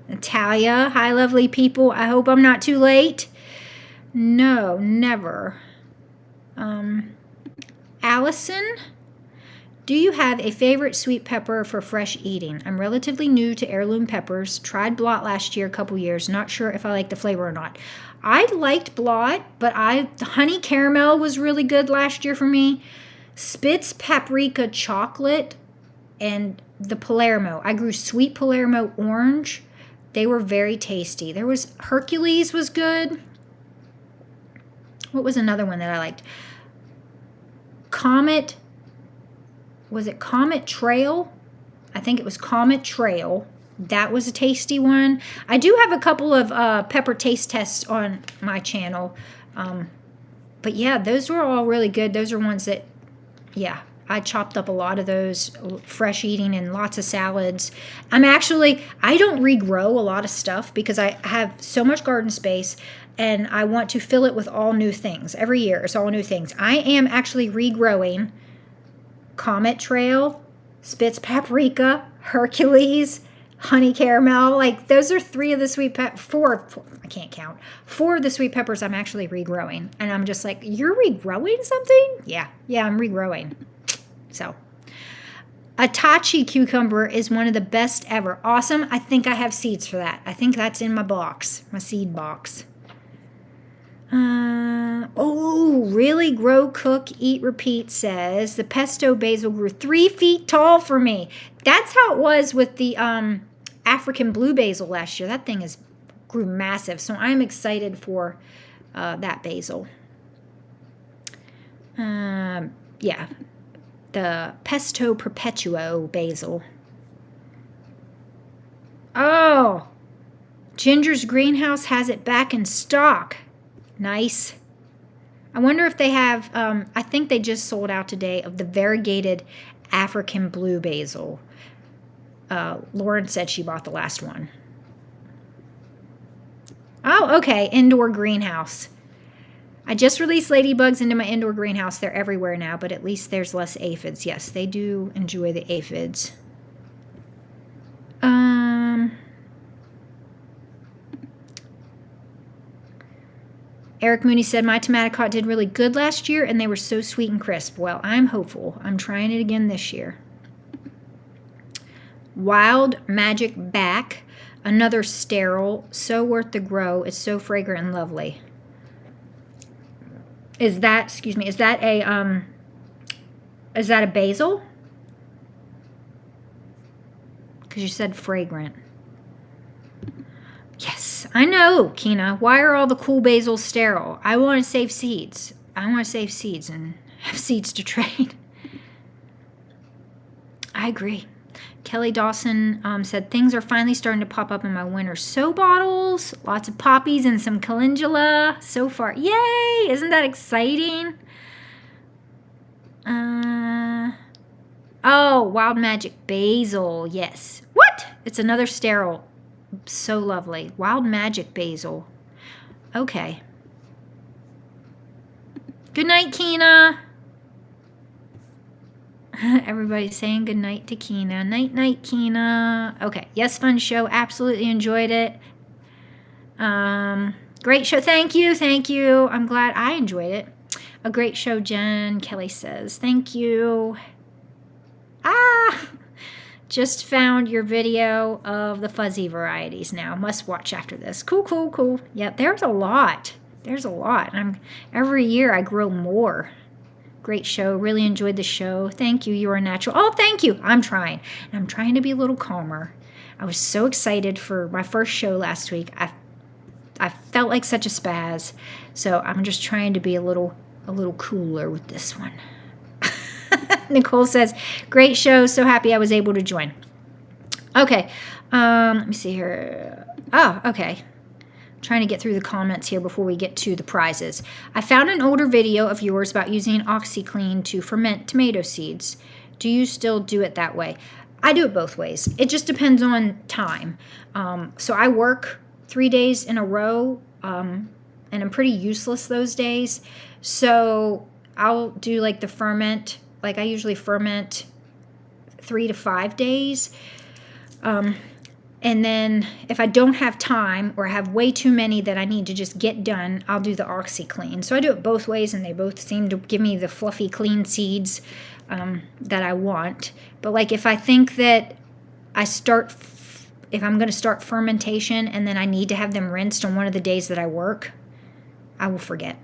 Natalia, hi lovely people. I hope I'm not too late. No, never. Allison, do you have a favorite sweet pepper for fresh eating? I'm relatively new to heirloom peppers. Tried blot last year, a couple years. Not sure if I like the flavor or not. I liked blot, but the honey caramel was really good last year for me. Spitz paprika chocolate and the Palermo. I grew sweet Palermo orange. They were very tasty. There was Hercules was good. What was another one that I liked? Comet. Was it Comet Trail? I think it was Comet Trail. That was a tasty one. I do have a couple of pepper taste tests on my channel. But yeah, those were all really good. Those are ones that, yeah, I chopped up a lot of those, fresh eating and lots of salads. I don't regrow a lot of stuff because I have so much garden space and I want to fill it with all new things. Every year it's all new things. I am actually regrowing Comet Trail, Spitz paprika, Hercules, honey caramel. Like, those are 3 of the sweet four, I can't count. 4 of the sweet peppers I'm actually regrowing. And I'm just like, you're regrowing something? Yeah, I'm regrowing. So, Atachi cucumber is one of the best ever. Awesome. I think I have seeds for that. I think that's in my box, my seed box. Really? Grow, cook, eat, repeat says the pesto basil grew 3 feet tall for me. That's how it was with the African blue basil last year. That thing grew massive. So I'm excited for that basil. Yeah, the pesto perpetuo basil. Oh, Ginger's greenhouse has it back in stock. Nice. I wonder if they have, I think they just sold out today of the variegated African blue basil. Lauren said she bought the last one. Oh, okay. Indoor greenhouse. I just released ladybugs into my indoor greenhouse. They're everywhere now, but at least there's less aphids. Yes, they do enjoy the aphids. Eric Mooney said, my tomato did really good last year, and they were so sweet and crisp. Well, I'm hopeful. I'm trying it again this year. Wild Magic Back, another sterile, so worth the grow. It's so fragrant and lovely. Is that a Is that a basil? Because you said fragrant. Yes, I know, Kina. Why are all the cool basils sterile? I want to save seeds. I want to save seeds and have seeds to trade. I agree. Kelly Dawson said, things are finally starting to pop up in my winter sow bottles. Lots of poppies and some calendula so far. Yay! Isn't that exciting? Oh, Wild Magic Basil. Yes. What? It's another sterile. So lovely. Wild Magic Basil. Okay. Good night, Kina. Everybody's saying good night to Kina. Night, night, Kina. Okay. Yes, fun show. Absolutely enjoyed it. Great show. Thank you. Thank you. I'm glad I enjoyed it. A great show, Jen. Kelly says. Thank you. Just found your video of the fuzzy varieties now. Must watch after this. Cool, cool, cool. Yeah, there's a lot. There's a lot. Every year I grow more. Great show. Really enjoyed the show. Thank you. You are natural. Oh, thank you. I'm trying. I'm trying to be a little calmer. I was so excited for my first show last week. I felt like such a spaz. So I'm just trying to be a little cooler with this one. Nicole says, great show. So happy I was able to join. Okay. Let me see here. Oh, okay. Trying to get through the comments here before we get to the prizes. I found an older video of yours about using OxyClean to ferment tomato seeds. Do you still do it that way? I do it both ways. It just depends on time. So I work 3 days in a row, and I'm pretty useless those days. So I'll do like the ferment. Like I usually ferment 3 to 5 days. And then if I don't have time or have way too many that I need to just get done, I'll do the OxyClean. So I do it both ways, and they both seem to give me the fluffy, clean seeds that I want. But like if I think that if I'm going to start fermentation and then I need to have them rinsed on one of the days that I work, I will forget.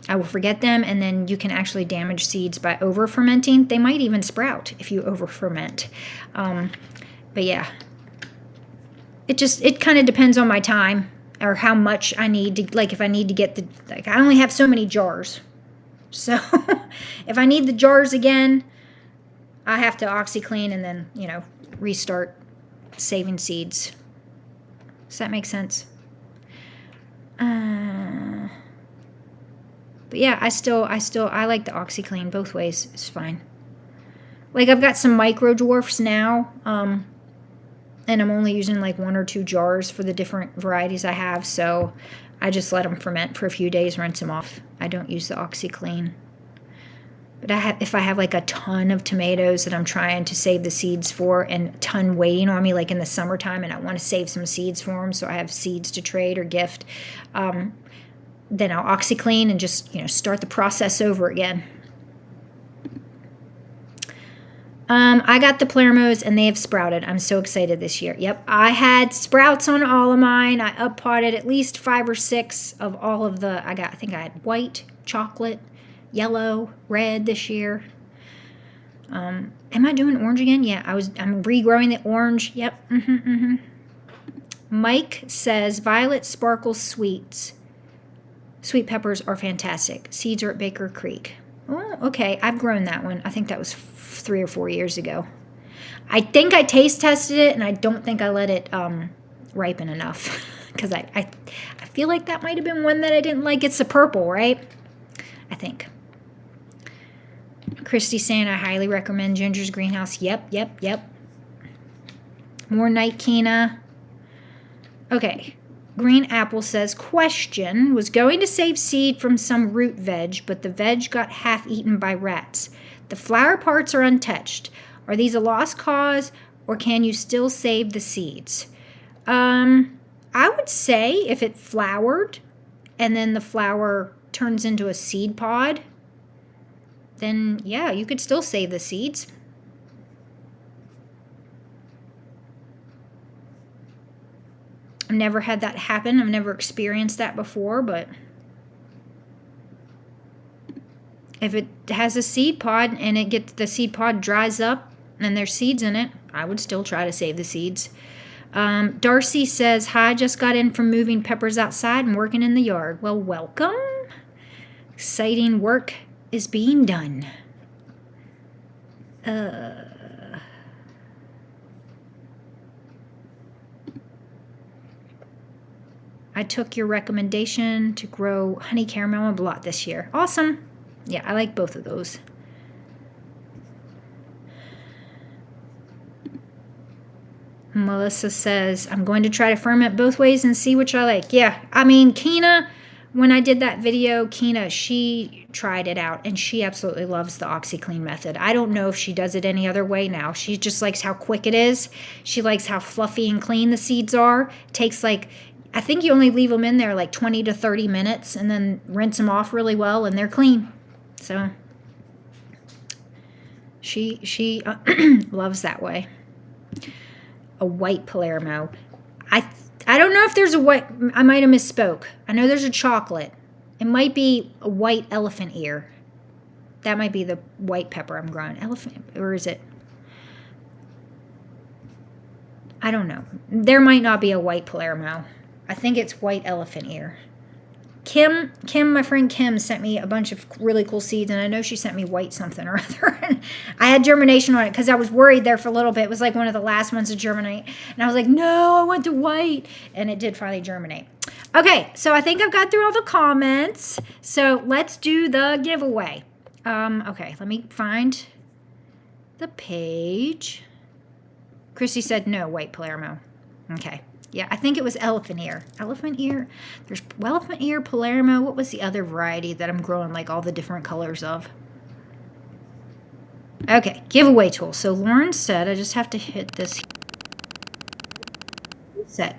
I will forget them, and then you can actually damage seeds by over fermenting. They might even sprout if you over ferment. But yeah. It kind of depends on my time or how much I need to, like if I need to get I only have so many jars. So if I need the jars again, I have to OxyClean and then, restart saving seeds. Does that make sense? But yeah, I like the OxyClean both ways. It's fine. Like I've got some micro dwarfs now, and I'm only using like 1 or 2 jars for the different varieties I have, so I just let them ferment for a few days, rinse them off. I don't use the OxyClean. But if I have like a ton of tomatoes that I'm trying to save the seeds for and a ton waiting on me like in the summertime, and I want to save some seeds for them so I have seeds to trade or gift, then I'll OxyClean and just start the process over again. I got the Palermos and they have sprouted. I'm so excited this year. Yep, I had sprouts on all of mine. I up-potted at least 5 or 6 of all of the, I think I had white, chocolate, yellow, red this year. Am I doing orange again? Yeah, I'm regrowing the orange. Yep. Mike says, Violet Sparkle Sweets. Sweet peppers are fantastic. Seeds are at Baker Creek. Oh, okay. I've grown that one. I think that was 3 or 4 years ago. I think I taste tested it, and I don't think I let it ripen enough because I feel like that might have been one that I didn't like. It's the purple, right? I think. Christy saying I highly recommend Ginger's Greenhouse. Yep. More Night Kina. Okay. Green Apple says, question, was going to save seed from some root veg, but the veg got half eaten by rats. The flower parts are untouched. Are these a lost cause, or can you still save the seeds? I would say if it flowered and then the flower turns into a seed pod, then yeah, you could still save the seeds. I've never had that happen. I've never experienced that before, but if it has a seed pod and the seed pod dries up and there's seeds in it, I would still try to save the seeds. Darcy says, hi, just got in from moving peppers outside and working in the yard. Well, welcome. Exciting work is being done. I took your recommendation to grow honey caramel and blot this year. Awesome. Yeah, I like both of those. Melissa says, I'm going to try to ferment both ways and see which I like. Yeah, I mean, Kina, when I did that video, Kina, she tried it out and she absolutely loves the OxyClean method. I don't know if she does it any other way now. She just likes how quick it is. She likes how fluffy and clean the seeds are. It takes like, I think you only leave them in there like 20 to 30 minutes and then rinse them off really well and they're clean. So she loves that way. A white Palermo. I don't know if there's a white, I might have misspoke. I know there's a chocolate. It might be a white elephant ear. That might be the white pepper I'm growing. Elephant, or is it? I don't know. There might not be a white Palermo. I think it's white elephant ear. Kim, my friend Kim sent me a bunch of really cool seeds, and I know she sent me white something or other. And I had germination on it because I was worried there for a little bit. It was like one of the last ones to germinate. And I was like, no, I went to white. And it did finally germinate. Okay, so I think I've got through all the comments. So let's do the giveaway. Okay, let me find the page. Chrissy said no, white Palermo. Okay. Yeah, I think it was elephant ear. Elephant ear. There's elephant ear, Palermo. What was the other variety that I'm growing like all the different colors of? Okay, giveaway tool. So Lauren said I just have to hit this. Set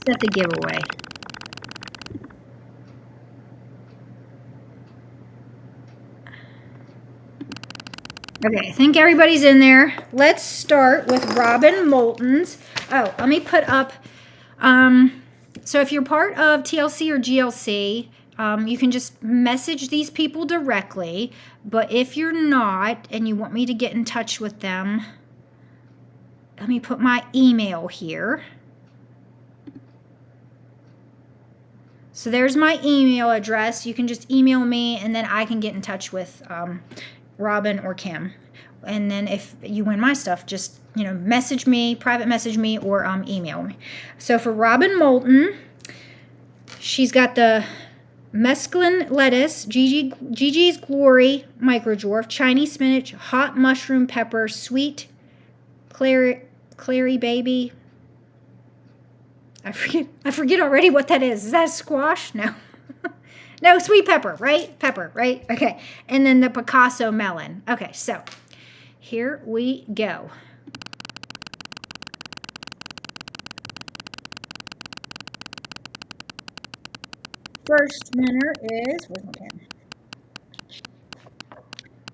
the giveaway. Okay, I think everybody's in there. Let's start with Robin Moulton's. Oh, let me put up, so if you're part of TLC or GLC, you can just message these people directly. But if you're not and you want me to get in touch with them, let me put my email here. So there's my email address. You can just email me and then I can get in touch with Robin or Kim. And then if you win my stuff, just, message me, private message me, or email me. So for Robin Moulton, she's got the mesclun lettuce, Gigi's Glory microdwarf, Chinese spinach, hot mushroom pepper, sweet clary baby. I forget already what that is. Is that a squash? No. No, sweet pepper, right? Pepper, right? Okay. And then the Picasso melon. Okay, so here we go. First winner is, where's my pen?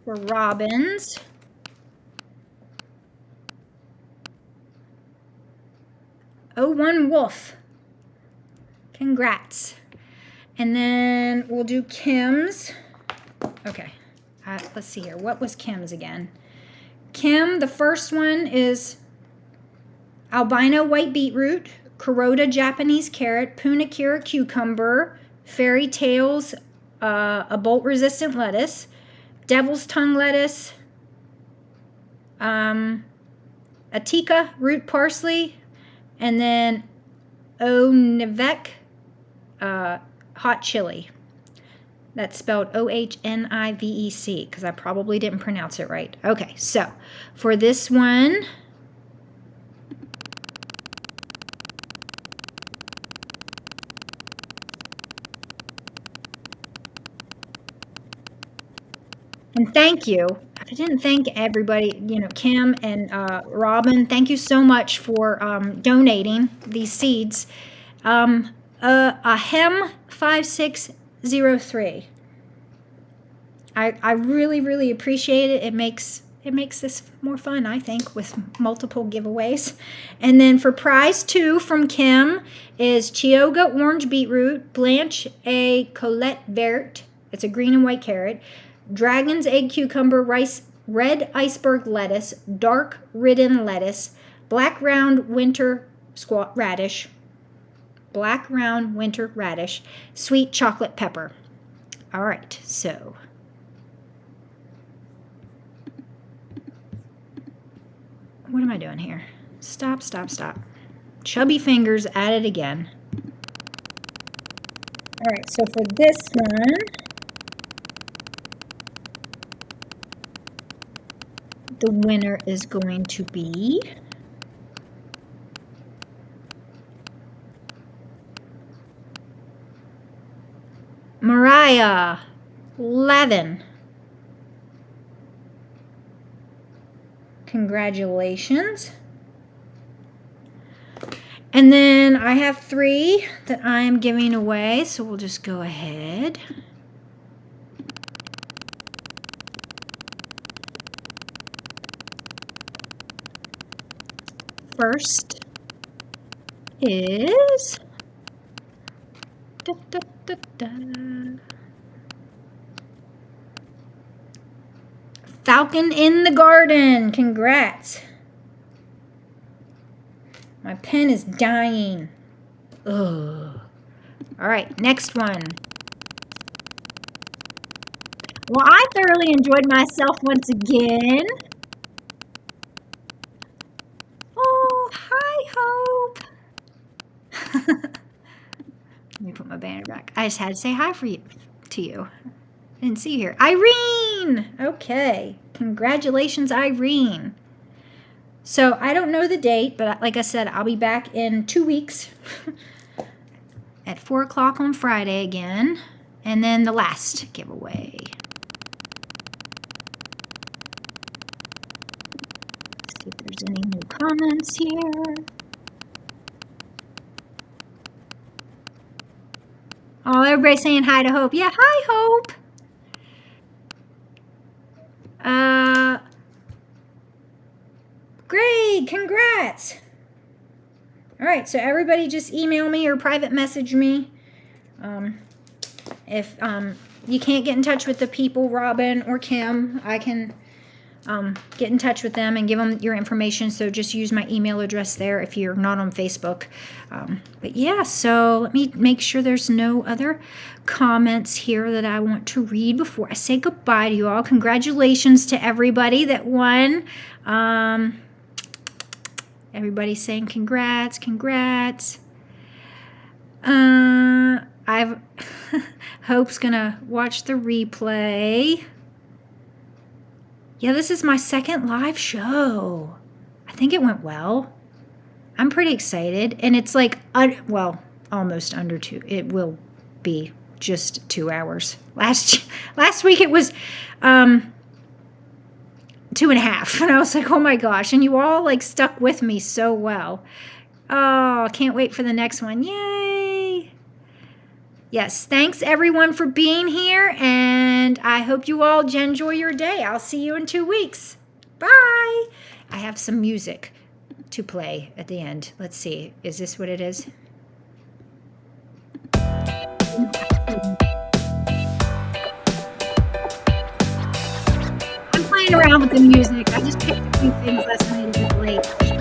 For Robin's. Oh, Wolf. Congrats. And then we'll do Kim's. Okay. Let's see here. What was Kim's again? Kim, the first one is albino white beetroot, Kuroda Japanese carrot, Punakura cucumber, Fairy Tales, a bolt-resistant lettuce, Devil's Tongue lettuce, Atika root parsley, and then Onivec hot chili. That's spelled O-H-N-I-V-E-C because I probably didn't pronounce it right. Okay, so for this one, and thank you. I didn't thank everybody, Kim and Robin. Thank you so much for donating these seeds. Ahem 5603. I really, really appreciate it. It makes this more fun, I think, with multiple giveaways. And then for prize 2 from Kim is Chioga orange beetroot, Blanche a Colette verte, It's a green and white carrot. Dragon's egg cucumber, red iceberg lettuce, dark ridden lettuce, black round winter radish, sweet chocolate pepper. All right, so what am I doing here? Stop. Chubby fingers at it again. All right, so for this one, the winner is going to be Mariah Levin. Congratulations. And then I have 3 that I am giving away, so we'll just go ahead. First is Falcon in the Garden. Congrats. My pen is dying. Ugh. All right, next one. Well, I thoroughly enjoyed myself once again. Oh, hi, Hope. Let me put my banner back. I just had to say hi to you. I didn't see you here. Irene! Okay. Congratulations, Irene. So I don't know the date, but like I said, I'll be back in 2 weeks at 4 o'clock on Friday again. And then the last giveaway. Let's see if there's any new comments here. Oh, everybody's saying hi to Hope. Yeah, hi, Hope. Great, congrats. All right, so everybody just email me or private message me. If you can't get in touch with the people, Robin or Kim, I can get in touch with them and give them your information. So just use my email address there if you're not on Facebook. But yeah, so let me make sure there's no other comments here that I want to read before I say goodbye to you all. Congratulations to everybody that won. Everybody's saying congrats. Hope's gonna watch the replay. Yeah, this is my second live show. I think it went well. I'm pretty excited, and it's like well, almost under 2. It will be just 2 hours. Last week it was 2.5, and I was like, oh my gosh, and you all like stuck with me so well. Oh, I can't wait for the next one. Yay. Yes, thanks everyone for being here, and I hope you all enjoy your day. I'll see you in 2 weeks. Bye. I have some music to play at the end. Let's see. Is this what it is? I'm playing around with the music. I just picked a few things last night a bit late.